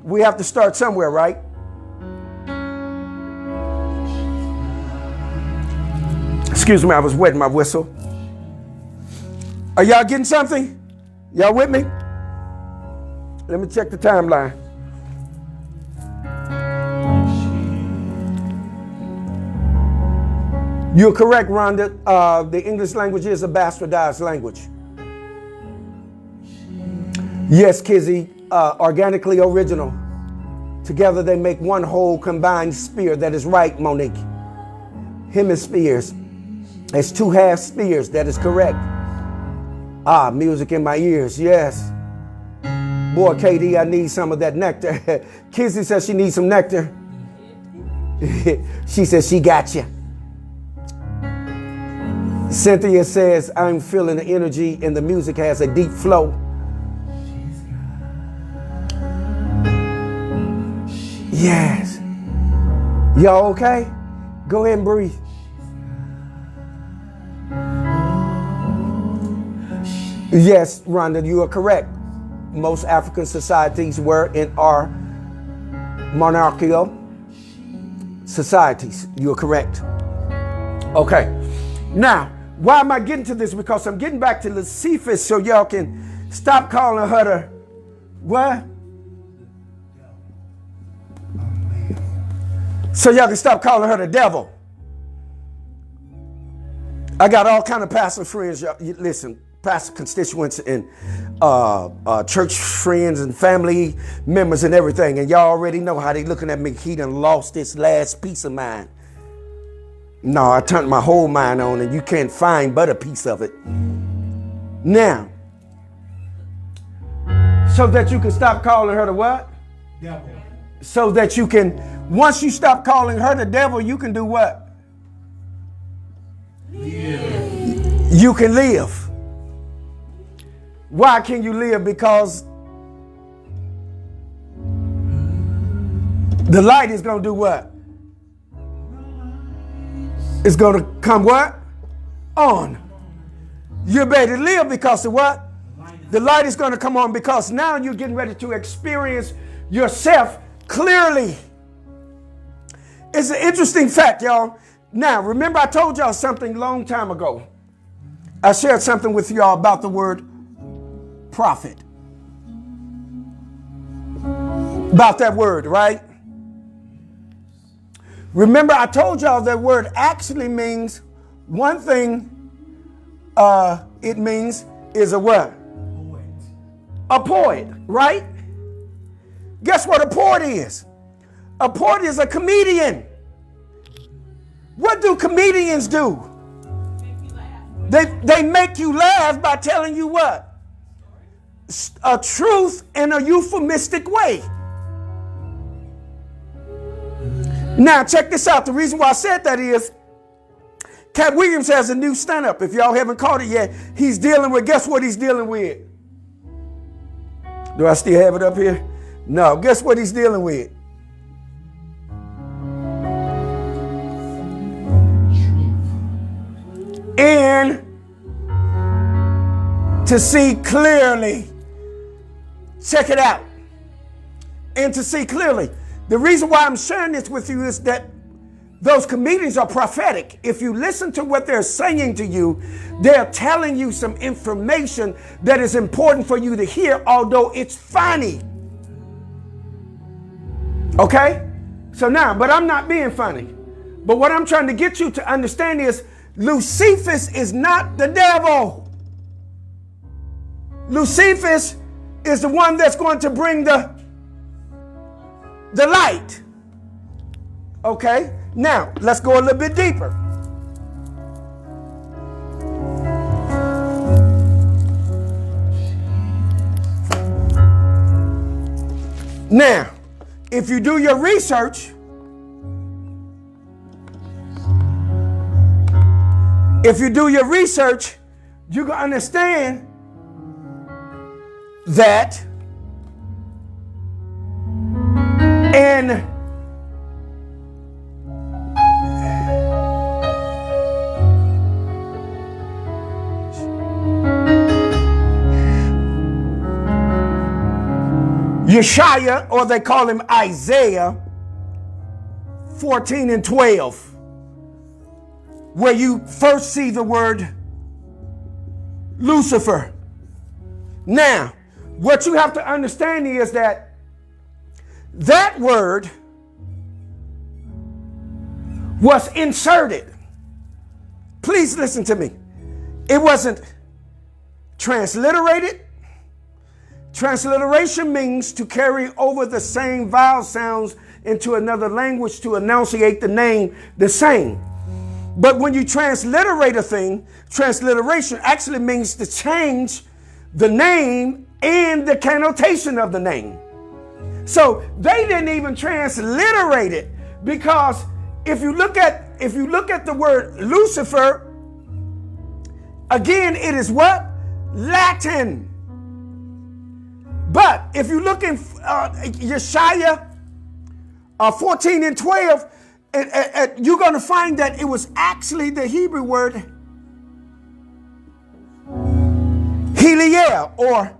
we have to start somewhere, right? Excuse me, I was wetting my whistle. Are y'all getting something? Y'all with me? Let me check the timeline. You're correct, Rhonda. The English language is a bastardized language. Yes, Kizzy, organically original. Together they make one whole combined spear. That is right, Monique. Hemispheres. It's two half spears. That is correct. Music in my ears. Yes. Boy, KD, I need some of that nectar. Kizzy says she needs some nectar. She says she got you. Cynthia says, I'm feeling the energy and the music has a deep flow. Yes. Y'all okay? Go ahead and breathe. Yes, Rhonda, you are correct. Most African societies were in our monarchical societies. You are correct. Okay. Now, why am I getting to this? Because I'm getting back to Luciphus so y'all can stop calling her the what? So y'all can stop calling her the devil. I got all kind of pastor friends. Y'all, listen, pastor constituents and church friends and family members and everything. And y'all already know how they looking at me. He done lost this last piece of mine. No, I turned my whole mind on, and you can't find but a piece of it. Now, so that you can stop calling her the what? Devil. So that you can, once you stop calling her the devil, you can do what? Live. You can live. Why can you live? Because the light is going to do what? It's going to come what? On. You're ready to live because of what? The light is going to come on, because now you're getting ready to experience yourself clearly. It's an interesting fact, y'all. Now, remember I told y'all something a long time ago. I shared something with y'all about the word prophet. About that word, right? Remember I told y'all that word actually means one thing. It means is a what? A poet, right? Guess what a poet is? A poet is a comedian. What do comedians do? They make you laugh by telling you what? A truth in a euphemistic way. Now check this out. The reason why I said that is Cat Williams has a new stand-up. If y'all haven't caught it yet, he's dealing with, guess what he's dealing with? Do I still have it up here? No. Guess what he's dealing with? And to see clearly. Check it out. And to see clearly. The reason why I'm sharing this with you is that those comedians are prophetic. If you listen to what they're saying to you, they're telling you some information that is important for you to hear, although it's funny. Okay? So now, but I'm not being funny. But what I'm trying to get you to understand is Lucifer is not the devil. Lucifer is the one that's going to bring the light. Okay? Now, let's go a little bit deeper. Now, if you do your research, you can understand that in Yeshaya, or they call him Isaiah 14 and 12, where you first see the word Lucifer. Now, what you have to understand is that that word was inserted. Please listen to me. It wasn't transliterated. Transliteration means to carry over the same vowel sounds into another language to enunciate the name the same. But when you transliterate a thing, transliteration actually means to change the name and the connotation of the name. So they didn't even transliterate it, because if you look at the word Lucifer, again, it is what? Latin. But if you look in Yeshaya 14 and 12, you're going to find that it was actually the Hebrew word Heliel, or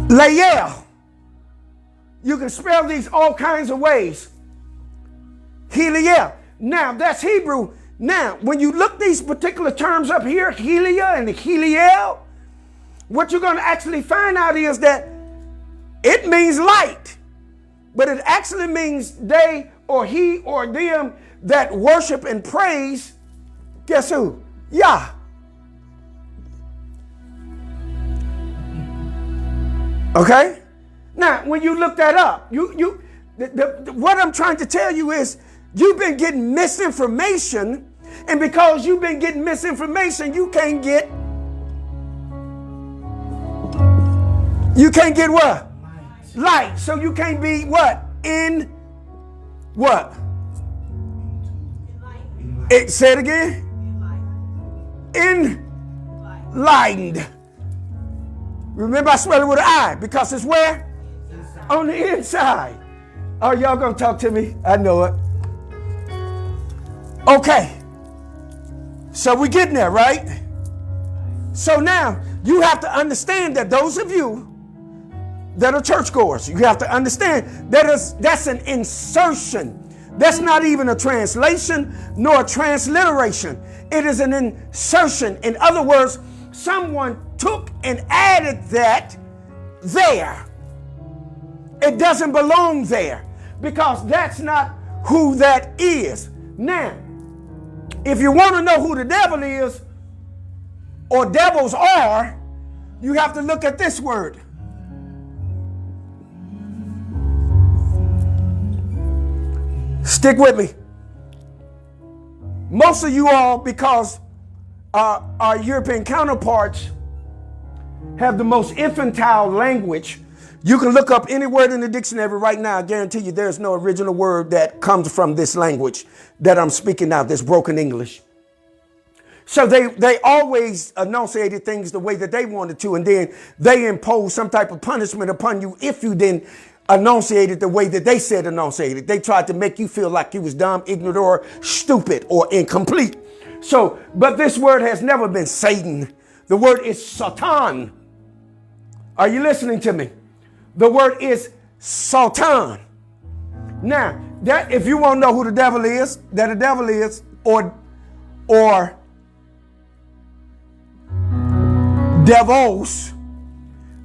Lael. You can spell these all kinds of ways. Heliel. Now, that's Hebrew. Now, when you look these particular terms up here, Helia and Heliel, what you're going to actually find out is that it means light, but it actually means they or he or them that worship and praise, guess who? Yah. Okay? Now, when you look that up, what I'm trying to tell you is you've been getting misinformation, and because you've been getting misinformation, you can't get what? Light. So you can't be what? In what? Say it again. Enlightened. Remember, I spell it with an I because it's where? On the inside. Oh, y'all gonna talk to me? I know it. Okay. So we're getting there, right? So now you have to understand that those of you that are churchgoers, you have to understand that's an insertion. That's not even a translation nor a transliteration. It is an insertion. In other words, someone took and added that there. It doesn't belong there because that's not who that is. Now, if you want to know who the devil is or devils are, you have to look at this word. Stick with me. Most of you all, because our European counterparts have the most infantile language, you can look up any word in the dictionary right now. I guarantee you there's no original word that comes from this language that I'm speaking now, this broken English. So they always enunciated things the way that they wanted to, and then they imposed some type of punishment upon you if you didn't enunciate it the way that they said enunciate it. They tried to make you feel like you was dumb, ignorant, or stupid, or incomplete. So, but this word has never been Satan. The word is Satan. Are you listening to me? The word is Satan. Now, that if you want to know who the devil is, that the devil is, or devils,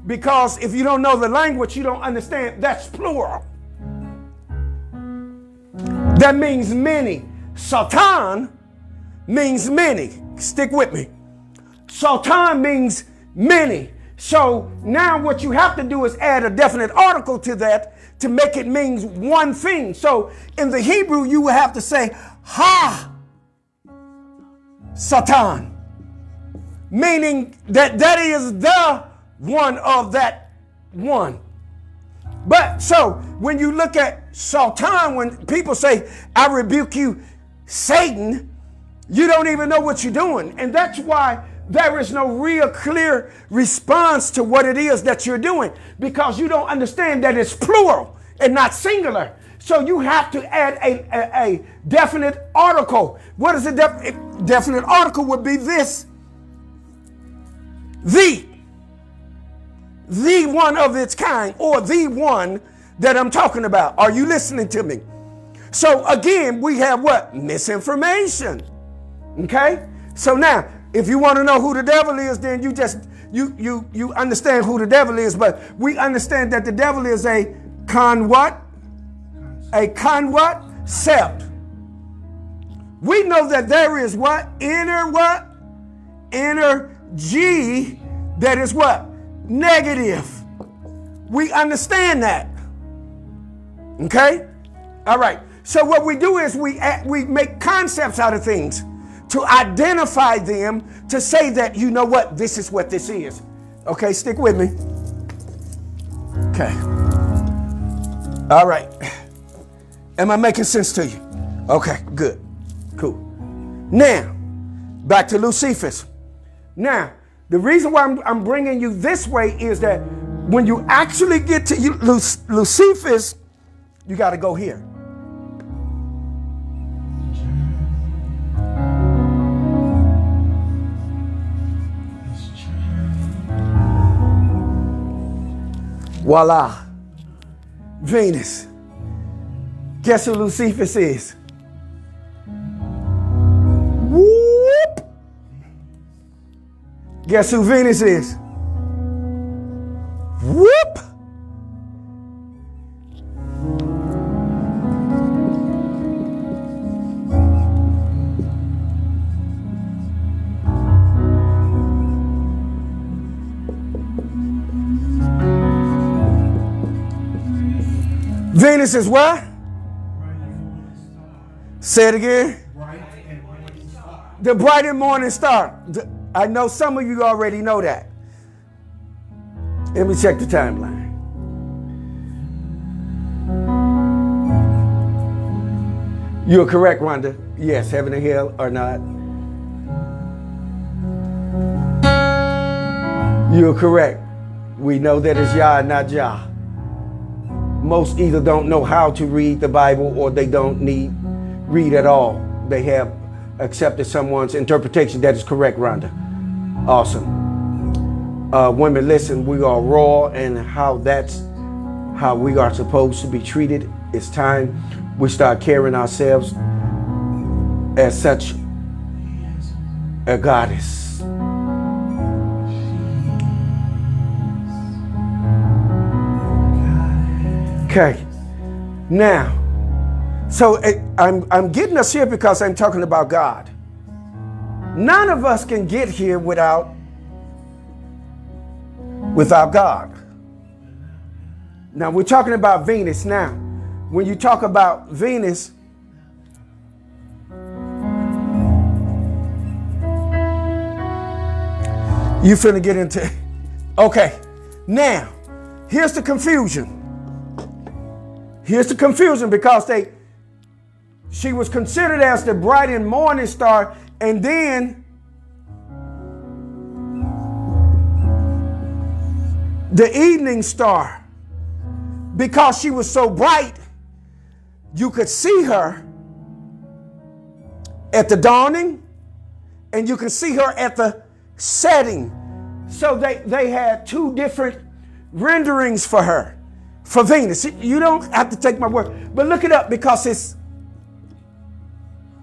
because if you don't know the language, you don't understand, that's plural. That means many. Satan means many. Stick with me. Satan means many. So now what you have to do is add a definite article to that to make it mean one thing. So in the Hebrew, you would have to say, Ha Satan, meaning that is the one of that one. But so when you look at Satan, when people say, I rebuke you, Satan, you don't even know what you're doing. And that's why there is no real clear response to what it is that you're doing, because you don't understand that it's plural and not singular. So you have to add a definite article. What is a definite article? Would be this. The one of its kind, or the one that I'm talking about. Are you listening to me? So again, we have what? Misinformation. Okay? So now, if you want to know who the devil is, then you understand who the devil is. But we understand that the devil is a what? A what? Concept. We know that there is what? Energy that is what? Negative. We understand that. Okay? All right. So what we do is we make concepts out of things to identify them, to say that, you know what, this is what this is. Okay, stick with me. Okay. All right. Am I making sense to you? Okay, good. Cool. Now, back to Lucifer's. Now, the reason why I'm bringing you this way is that when you actually get to Lucifer's, you got to go here. Voila. Venus. Guess who Lucifer is? Whoop. Guess who Venus is? Whoop. Venus is what? Say it again. Bright and morning star. The bright and morning star. I know some of you already know that. Let me check the timeline. You're correct, Rhonda. Yes, heaven and hell are not. You're correct. We know that it's Yah and not Jah. Most either don't know how to read the Bible or they don't need read at all. They have accepted someone's interpretation. That is correct, Rhonda. Awesome. Women, listen, we are raw, and that's how we are supposed to be treated. It's time we start carrying ourselves as such a goddess. Okay. Now, so I'm getting us here because I'm talking about God. None of us can get here without God. Now, we're talking about Venus now. When you talk about Venus, you finna get into, okay. Now, here's the confusion. Here's the confusion because she was considered as the bright and morning star, and then the evening star. Because she was so bright, you could see her at the dawning and you could see her at the setting. So they had two different renderings for her, for Venus. You don't have to take my word, but look it up because it's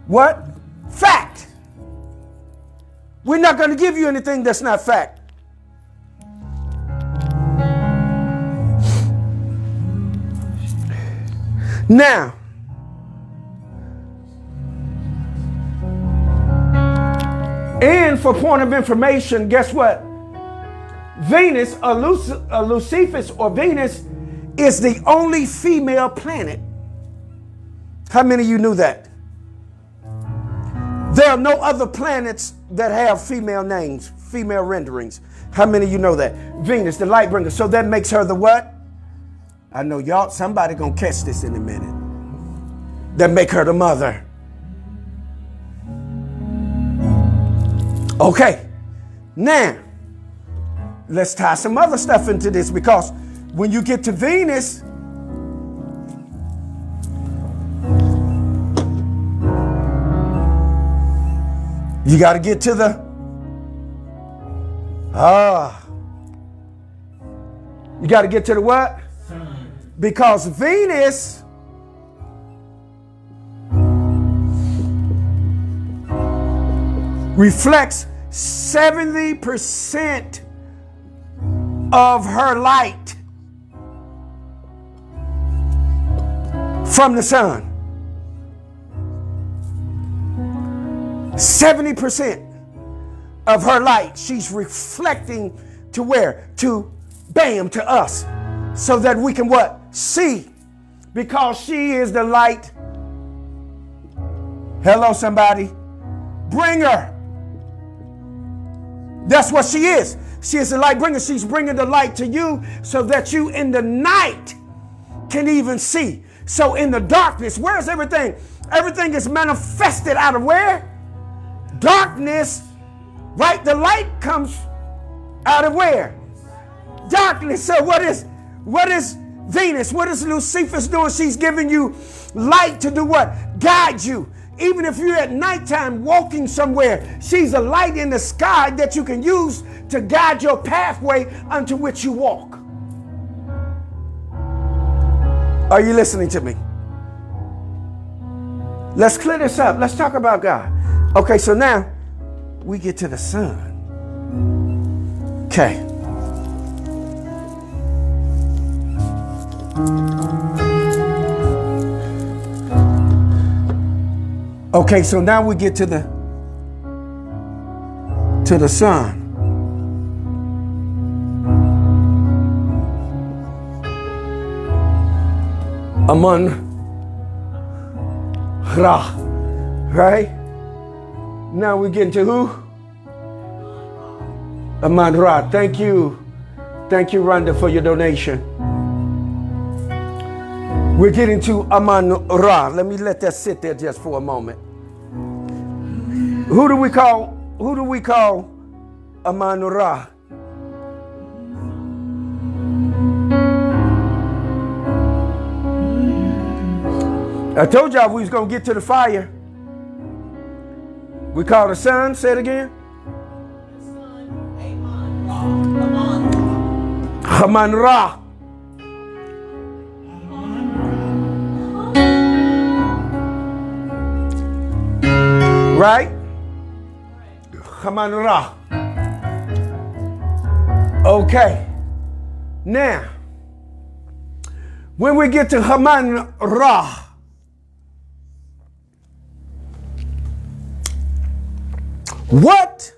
what? Fact. We're not going to give you anything that's not fact. Now, and for point of information, guess what? Venus, or Lucifer's or Venus, is the only female planet. How many of you knew that? There are no other planets that have female names, female renderings. How many of you know that? Venus, the light bringer. So that makes her the what? I know y'all, somebody gonna catch this in a minute. That make her the mother. Okay, now, let's tie some other stuff into this because when you get to Venus, you got to get to the, you got to get to the what? Because Venus reflects 70% of her light from the sun. 70% of her light she's reflecting to where? To bam, to us. So that we can what? See. Because she is the light. Hello, somebody. Bringer. That's what she is. She is the light bringer. She's bringing the light to you so that you in the night can even see. So in the darkness, where is everything? Everything is manifested out of where? Darkness, right? The light comes out of where? Darkness. So what is Venus? What is Lucifer's doing? She's giving you light to do what? Guide you. Even if you're at nighttime walking somewhere, she's a light in the sky that you can use to guide your pathway unto which you walk. Are you listening to me? Let's clear this up. Let's talk about God. Okay, so now we get to the sun. Okay. Okay, so now we get to the sun. Amun Ra. Right? Now we get into who? Amun Ra. Thank you. Thank you, Rhonda, for your donation. We're getting to Amun Ra. Let me let that sit there just for a moment. Who do we call Amun Ra? I told y'all we was going to get to the fire. We call the sun. Say it again. The sun, Amun, Amun Ra. Right? Amun Ra. Okay. Now, when we get to Amun Ra, what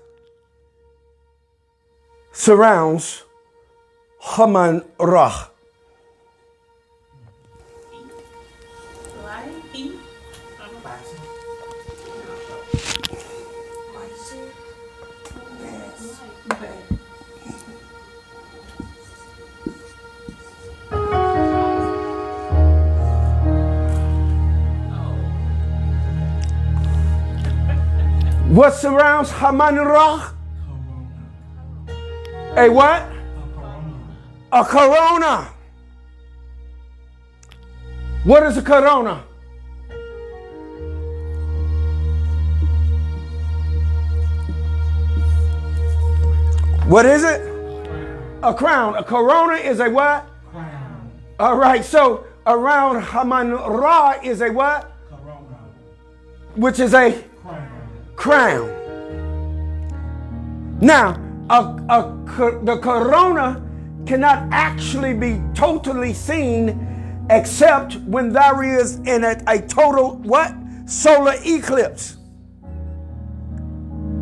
surrounds Amun Ra? light, heat, What surrounds Amun Ra? A what? A corona. What is a corona? What is it? A crown. A corona is a what? Crown. All right, so around Amun Ra is a what? Corona. Which is a Crown. crown. Now, the corona cannot actually be totally seen except when there is in a total what? Solar eclipse.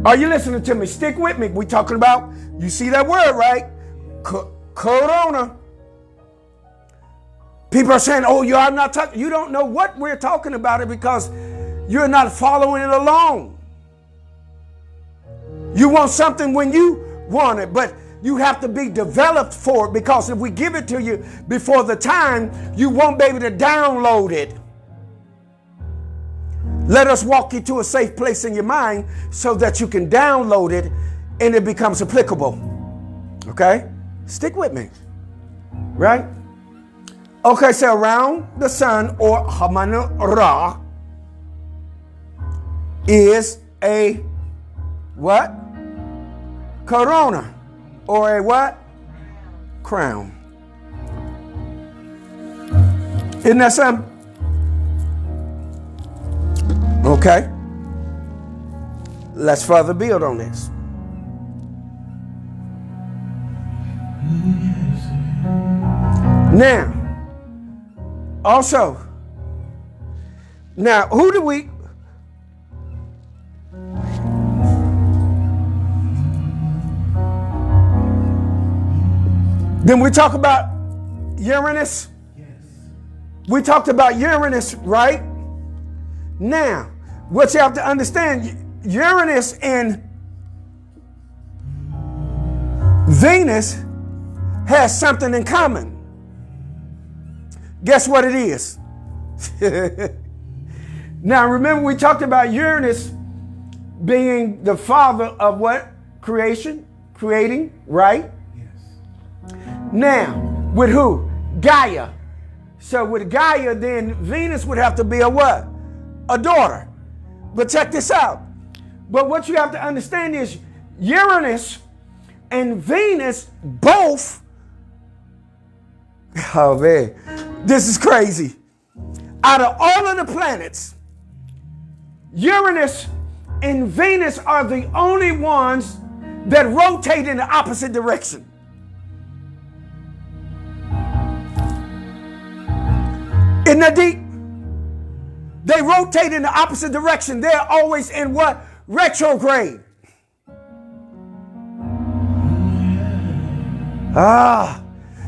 Are you listening to me? Stick with me. We're talking about, you see that word, right? Corona. People are saying, oh, you are not talking. You don't know what we're talking about it because you're not following it along. You want something when you want it, but you have to be developed for it, because if we give it to you before the time, you won't be able to download it. Let us walk you to a safe place in your mind so that you can download it and it becomes applicable. Okay? Stick with me. Right? Okay, so around the sun, or Amun Ra, is a what? Corona. Or a what? Crown. Isn't that something? Okay. Let's further build on this. Now, also, now who do we, then we talk about Uranus. Yes. We talked about Uranus, right? Now, what you have to understand, Uranus and Venus has something in common. Guess what it is? Now, remember we talked about Uranus being the father of what? Creation, creating, right? Yes. Now, with who? Gaia. So with Gaia, then Venus would have to be a what? A daughter. But check this out. But what you have to understand is Uranus and Venus both, oh man, this is crazy. Out of all of the planets, Uranus and Venus are the only ones that rotate in the opposite direction. Isn't that deep? They rotate in the opposite direction. They're always in what? Retrograde.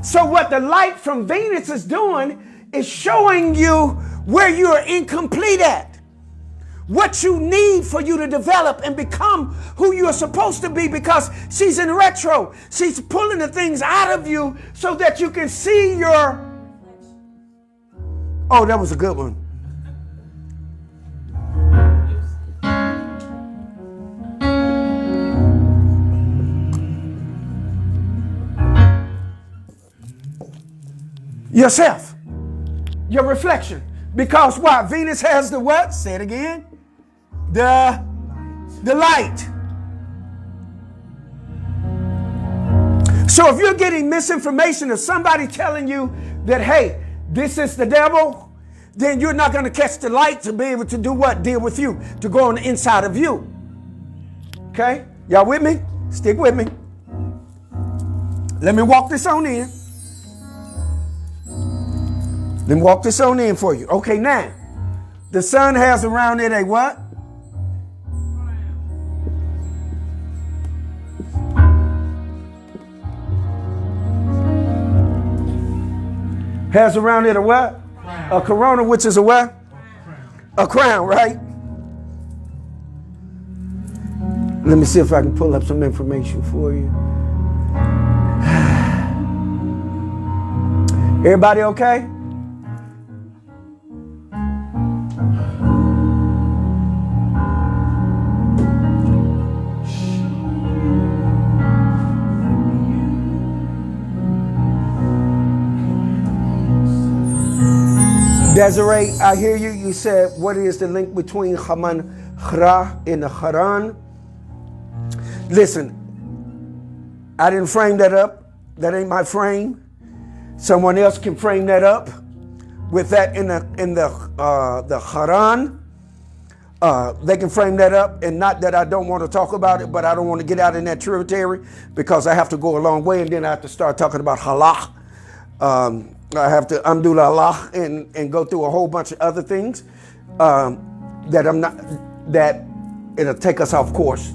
So what the light from Venus is doing is showing you where you are incomplete at. What you need for you to develop and become who you are supposed to be, because she's in retro. She's pulling the things out of you so that you can see your... Oh, that was a good one. Yourself. Your reflection. Because what? Venus has the what? Say it again. The light. So if you're getting misinformation of somebody telling you that, hey, this is the devil, then you're not going to catch the light to be able to do what? Deal with you, to go on the inside of you. Okay? Y'all with me? Stick with me. Let me walk this on in. Let me walk this on in for you. Okay, now, the sun has around it a what? Has around it a what? Crown. A corona, which is a what? A crown, right? Let me see if I can pull up some information for you. Everybody okay? Desiree, I hear you. You said, what is the link between Haman Khra and the Haran? Listen, I didn't frame that up. That ain't my frame. Someone else can frame that up with that in the Haran. They can frame that up, and not that I don't want to talk about it, but I don't want to get out in that territory because I have to go a long way, and then I have to start talking about halach. I have to undo Allah and go through a whole bunch of other things that it'll take us off course.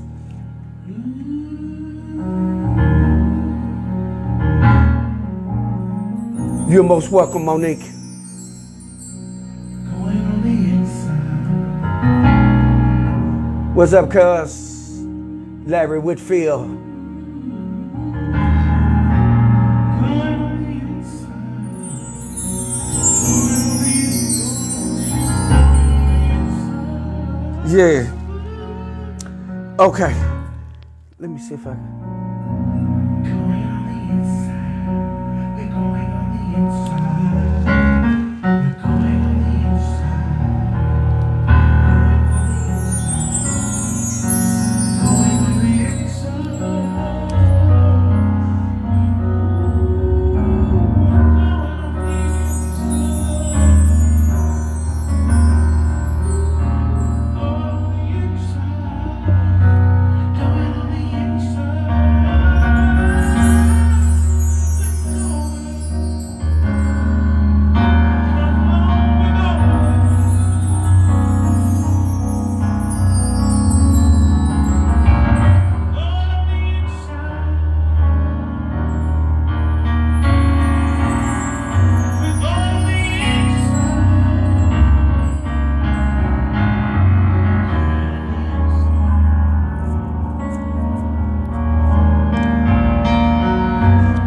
You're most welcome, Monique. Going on the inside. What's up, cuz? Larry Whitfield. Going on the inside. Yeah. Okay. Let me see if I can. Going on the inside. We're going on the inside. We're going on the inside. Going on the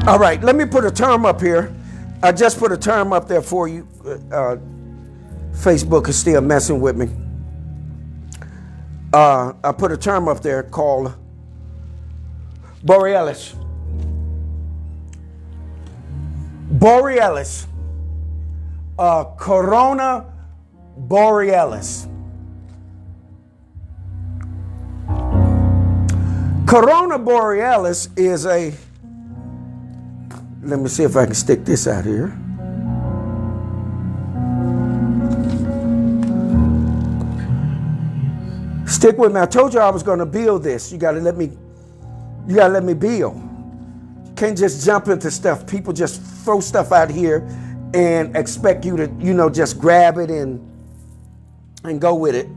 All right, let me put a term up here. I just put a term up there for you. Facebook is still messing with me. I put a term up there called Borealis. Borealis. Corona Borealis. Corona Borealis is a... Let me see if I can stick this out here. Stick with me. I told you I was going to build this. You got to let me build. You can't just jump into stuff. People just throw stuff out here and expect you to, just grab it and go with it.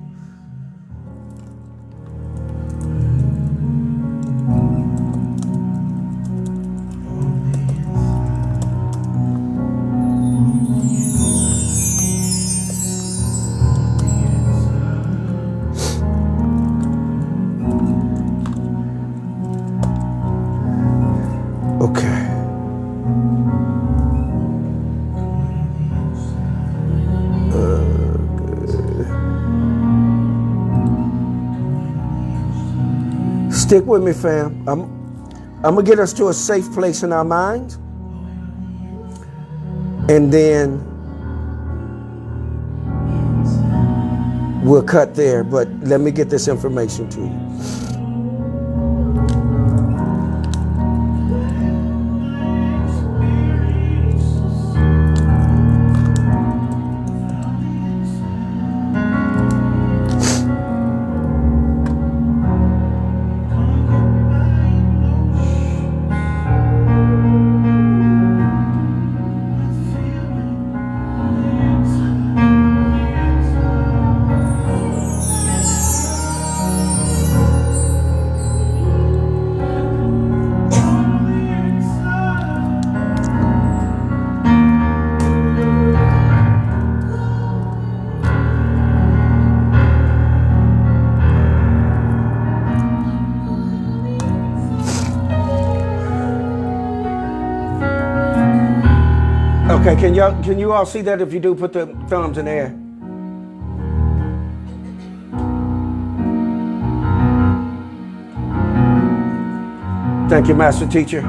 Stick with me, fam. I'm going to get us to a safe place in our minds. And then we'll cut there. But let me get this information to you. Okay, can you all see that? If you do, put the thumbs in the air. Thank you, Master Teacher.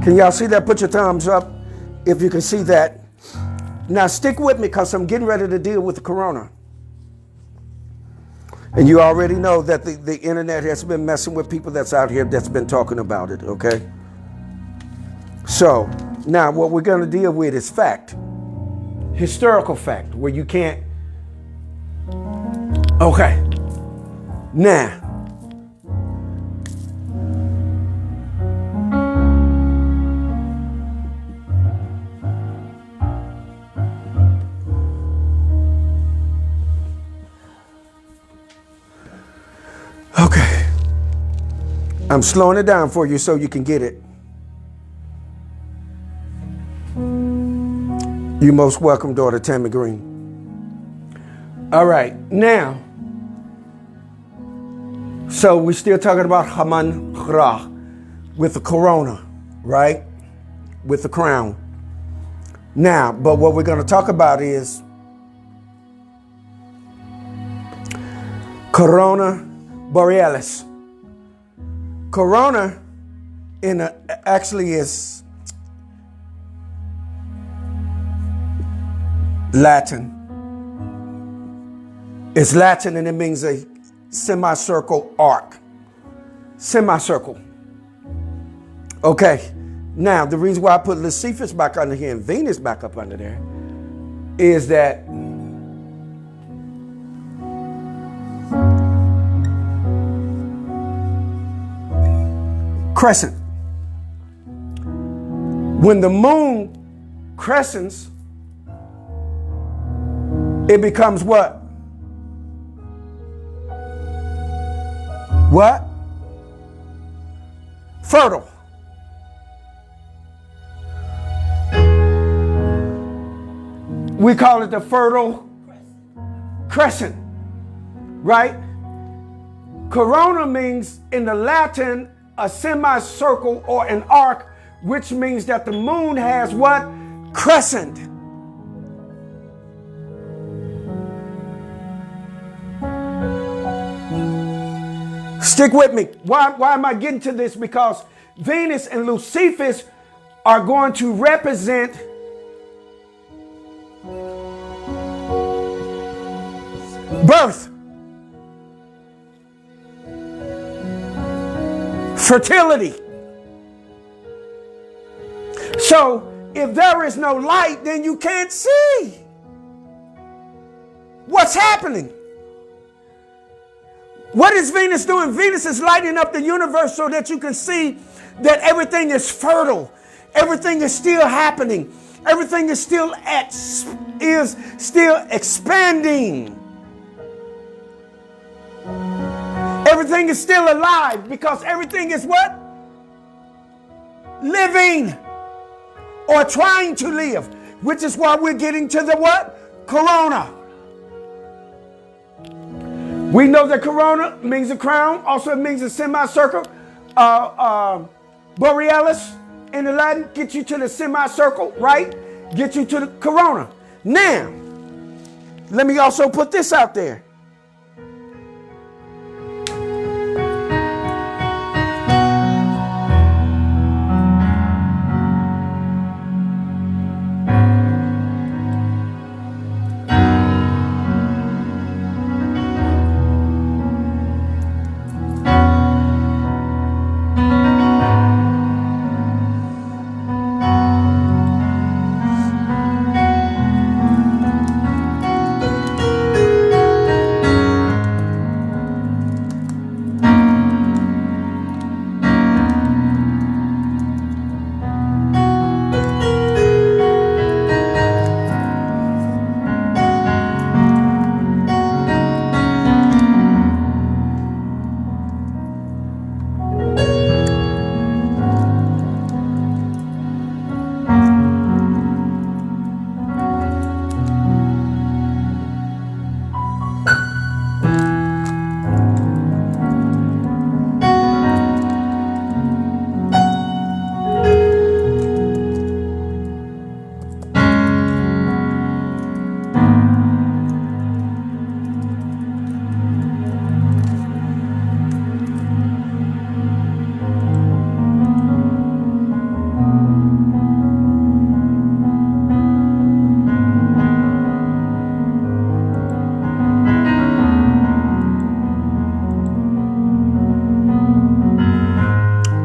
Can y'all see that? Put your thumbs up if you can see that. Now stick with me because I'm getting ready to deal with the corona. And you already know that the internet has been messing with people that's out here that's been talking about it, okay? So now what we're going to deal with is fact. Historical fact, where you can't. Okay. Now. Okay. I'm slowing it down for you so you can get it. You're most welcome, daughter Tammy Green. All right, now, so we're still talking about Haman Ra with the corona, right? With the crown. Now, but what we're going to talk about is Corona Borealis. Corona actually is Latin. It's Latin and it means a semicircle arc. Semicircle. Okay. Now, the reason why I put Lucifer's back under here and Venus back up under there is that crescent. When the moon crescents, it becomes what? What? Fertile. We call it the fertile crescent, right? Corona means in the Latin a semicircle or an arc, which means that the moon has what? Crescent. Stick with me. Why am I getting to this? Because Venus and Lucifer are going to represent birth, fertility. So if there is no light, then you can't see what's happening. What is Venus doing? Venus is lighting up the universe so that you can see that everything is fertile. Everything is still happening. Everything is still expanding. Everything is still alive because everything is what? Living or trying to live, which is why we're getting to the what? Corona. We know that corona means a crown. Also, it means a semicircle. Borealis in the Latin gets you to the semicircle, right? get you to the corona. Now, let me also put this out there.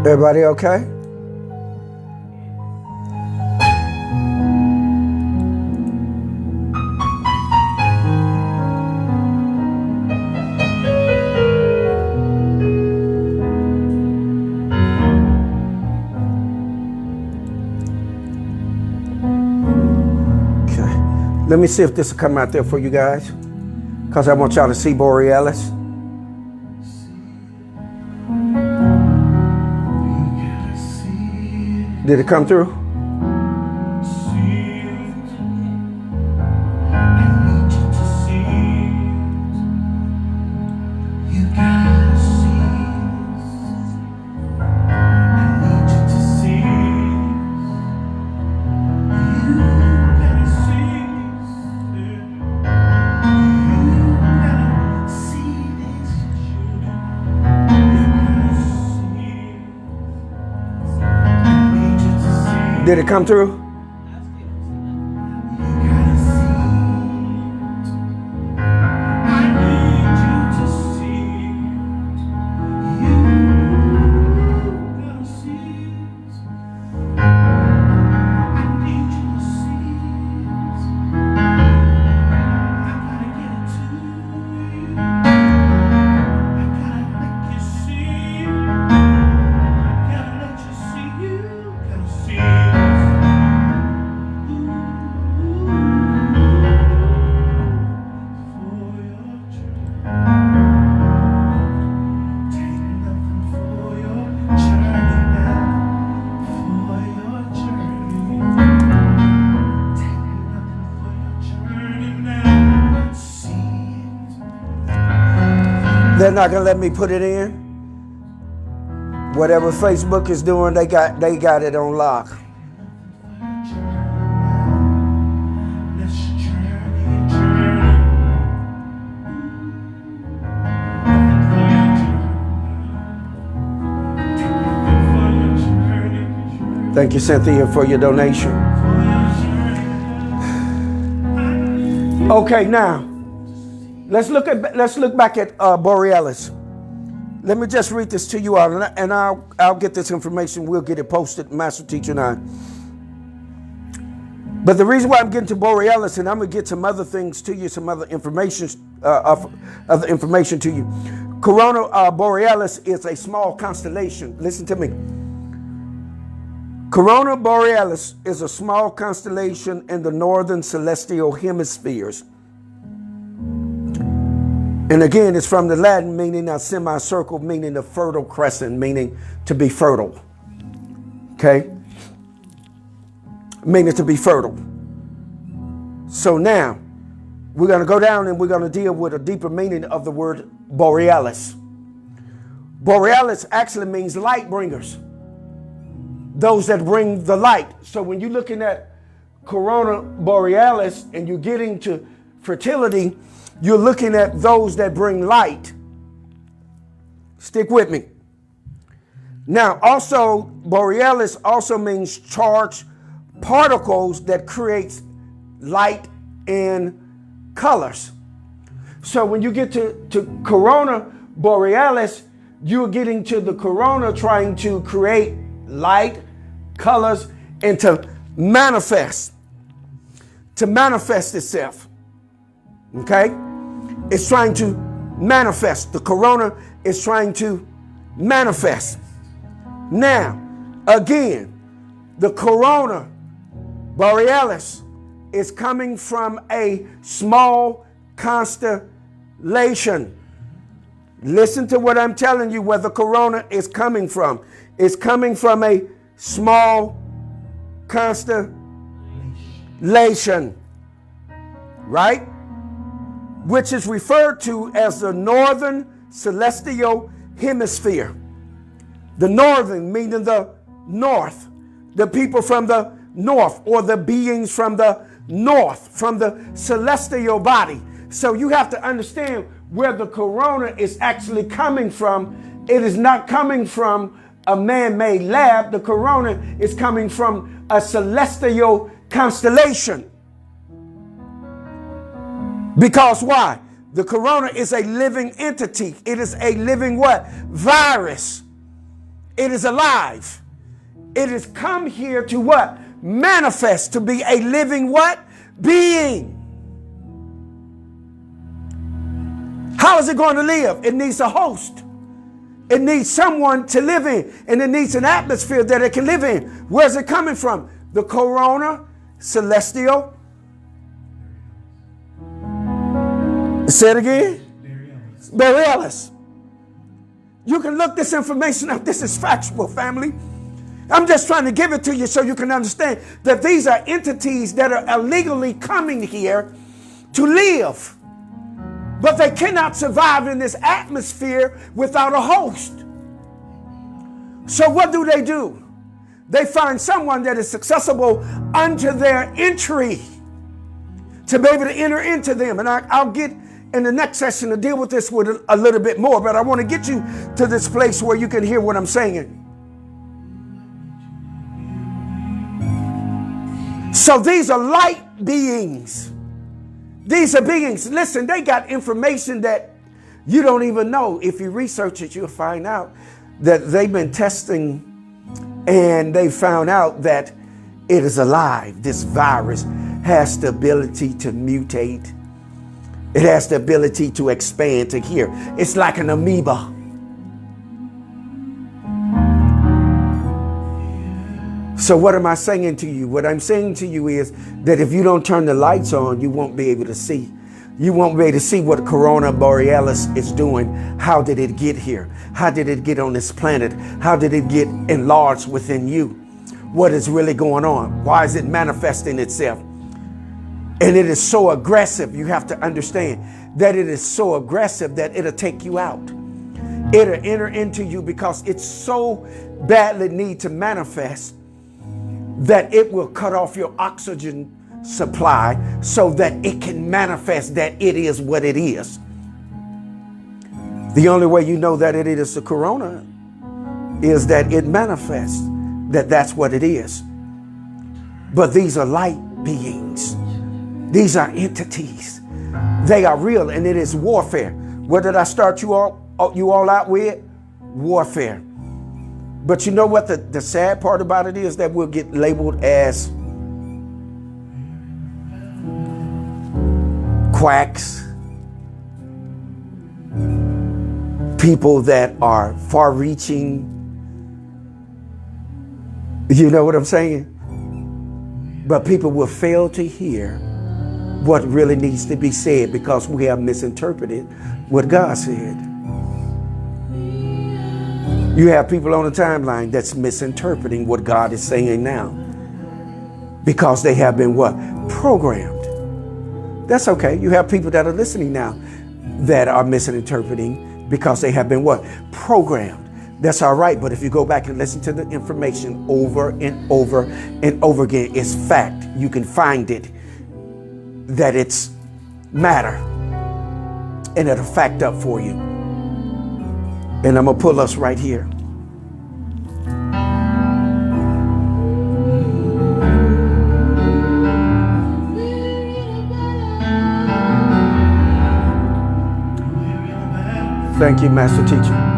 Everybody okay? Okay. Let me see if this will come out there for you guys, because I want y'all to see Borealis. Did it come through? Did it come through? They're not gonna let me put it in. Whatever Facebook is doing, they got it on lock. Thank you, Cynthia, for your donation. Okay, now let's look back at Borealis. Let me just read this to you all, and I'll get this information. We'll get it posted, Master Teacher and I. But the reason why I'm getting to Borealis, and I'm gonna get some other things to you, some other information, other information to you. Corona Borealis is a small constellation. Listen to me. Corona Borealis is a small constellation in the northern celestial hemispheres. And again, it's from the Latin, meaning a semicircle, meaning a fertile crescent, meaning to be fertile. Okay? Meaning to be fertile. So now, we're going to go down and we're going to deal with a deeper meaning of the word Borealis. Borealis actually means light bringers. Those that bring the light. So when you're looking at corona borealis and you're getting to fertility, you're looking at those that bring light. Stick with me. Now, also, borealis also means charged particles that creates light and colors. So when you get to corona borealis, you're getting to the corona trying to create light, colors, and to manifest itself. Okay? It's trying to manifest. The corona is trying to manifest. Now, again, the corona borealis is coming from a small constellation. Listen to what I'm telling you, where the corona is coming from. It's coming from a small constellation, right? Which is referred to as the northern celestial hemisphere. The northern meaning the north, the people from the north, or the beings from the north, from the celestial body. So you have to understand where the corona is actually coming from. It is not coming from a man-made lab. The corona is coming from a celestial constellation. Because why? The corona is a living entity. It is a living what? Virus. It is alive. It has come here to what? Manifest, to be a living what? Being. How is it going to live? It needs a host. It needs someone to live in, and it needs an atmosphere that it can live in. Where's it coming from? The corona celestial. Say it again. Borealis. You can look this information up. This is factual, family. I'm just trying to give it to you so you can understand that these are entities that are illegally coming here to live. But they cannot survive in this atmosphere without a host. So what do? They find someone that is accessible unto their entry to be able to enter into them. And I'll get in the next session to deal with this with a little bit more, but I want to get you to this place where you can hear what I'm saying. So these are light beings. These are beings. Listen, they got information that you don't even know. If you research it, you'll find out that they've been testing and they found out that it is alive. This virus has the ability to mutate. It has the ability to expand to here. It's like an amoeba. So what am I saying to you? What I'm saying to you is that if you don't turn the lights on, you won't be able to see. You won't be able to see what corona borealis is doing. How did it get here? How did it get on this planet? How did it get enlarged within you? What is really going on? Why is it manifesting itself? And it is so aggressive. You have to understand that it is so aggressive that it'll take you out. It'll enter into you because it so badly needs to manifest that it will cut off your oxygen supply so that it can manifest that it is what it is. The only way you know that it is the corona is that it manifests, that's what it is. But these are light beings. These are entities. They are real, and it is warfare. What did I start you all out with? Warfare. But you know what the sad part about it is? That we'll get labeled as quacks, people that are far-reaching. You know what I'm saying? But people will fail to hear what really needs to be said because we have misinterpreted what God said. You have people on the timeline that's misinterpreting what God is saying now because they have been what? Programmed. That's okay. You have people that are listening now that are misinterpreting because they have been what? Programmed. That's all right, but if you go back and listen to the information over and over and over again, it's fact. You can find it, that it's matter, and it'll fact up for you. And I'm going to pull us right here. Thank you, Master Teacher.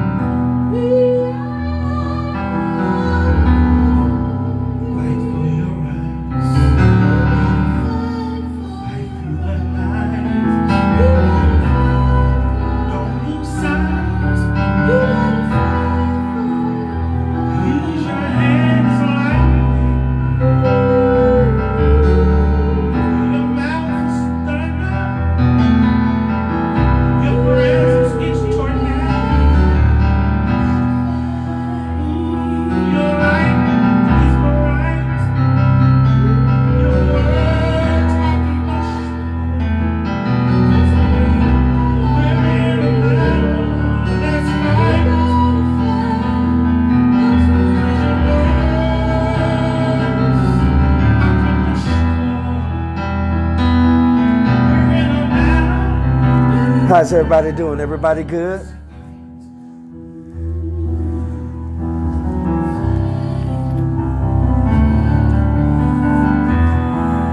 How's everybody doing? Everybody good?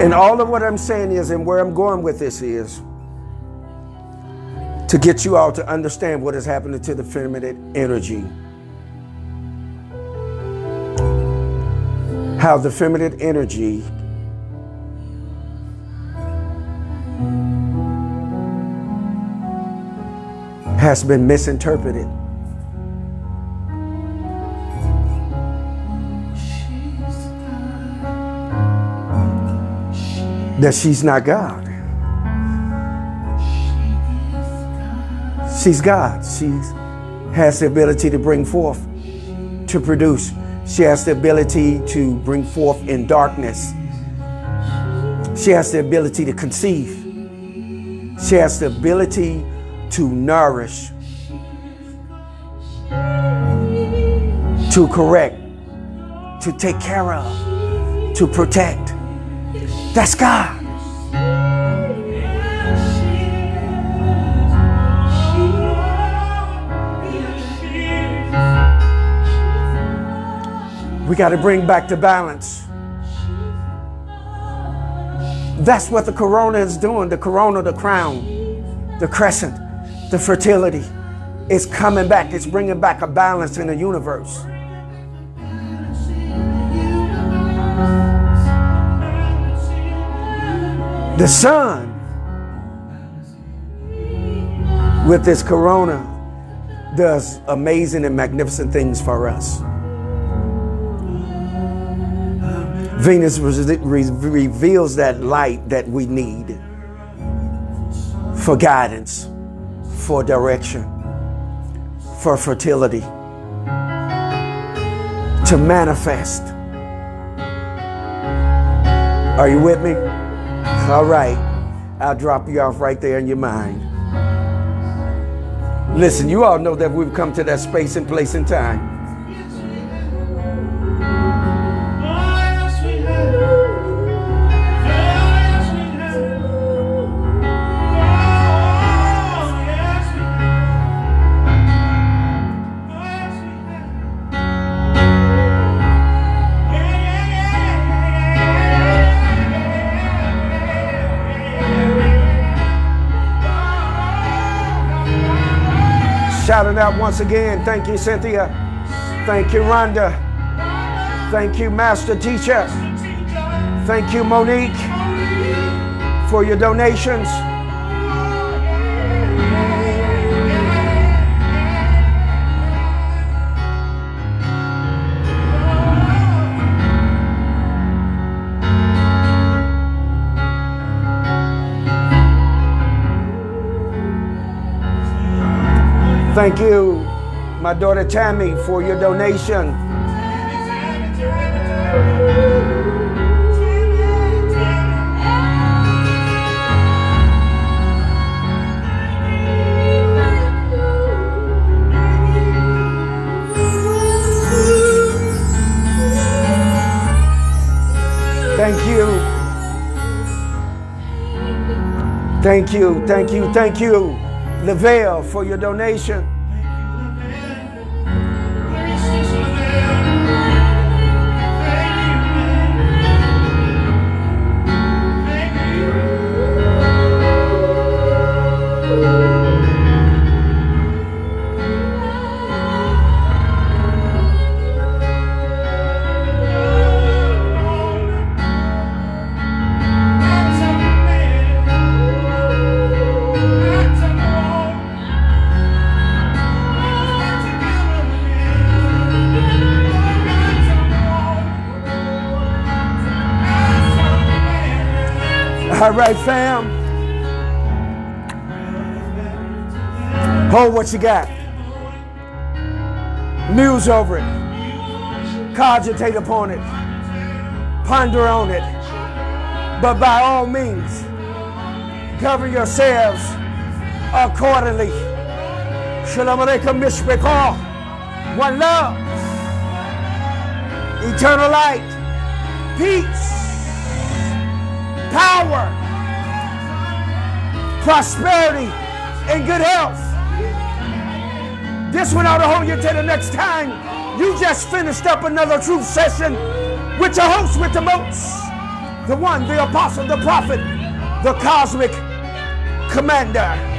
And all of what I'm saying is, and where I'm going with this is, to get you all to understand what is happening to the feminine energy. How the feminine energy has been misinterpreted. That she's not God. She's God. She has the ability to bring forth, to produce. She has the ability to bring forth in darkness. She has the ability to conceive. She has the ability to nourish, to correct, to take care of, to protect. That's God. We got to bring back the balance. That's what the corona is doing. The corona, the crown, the crescent, the fertility is coming back. It's bringing back a balance in the universe. The sun, with this corona, does amazing and magnificent things for us. Venus reveals that light that we need for guidance, for direction, for fertility, to manifest. Are you with me? All right. I'll drop you off right there in your mind. Listen, you all know that we've come to that space and place and time. Shouting out once again, thank you, Cynthia. Thank you, Rhonda. Thank you, Master Teacher. Thank you, Monique, for your donations. Thank you, my daughter Tammy, for your donation. Thank you, thank you, thank you, Lavelle, for your donation. All right, fam. Hold what you got. Muse over it. Cogitate upon it. Ponder on it. But by all means, govern yourselves accordingly. Shalom Aleichem Mishpachah. One love. Eternal light. Peace. Power, prosperity, and good health. This one ought to hold you till the next time. You just finished up another truth session with your host with the most, the one, the apostle, the prophet, the cosmic commander.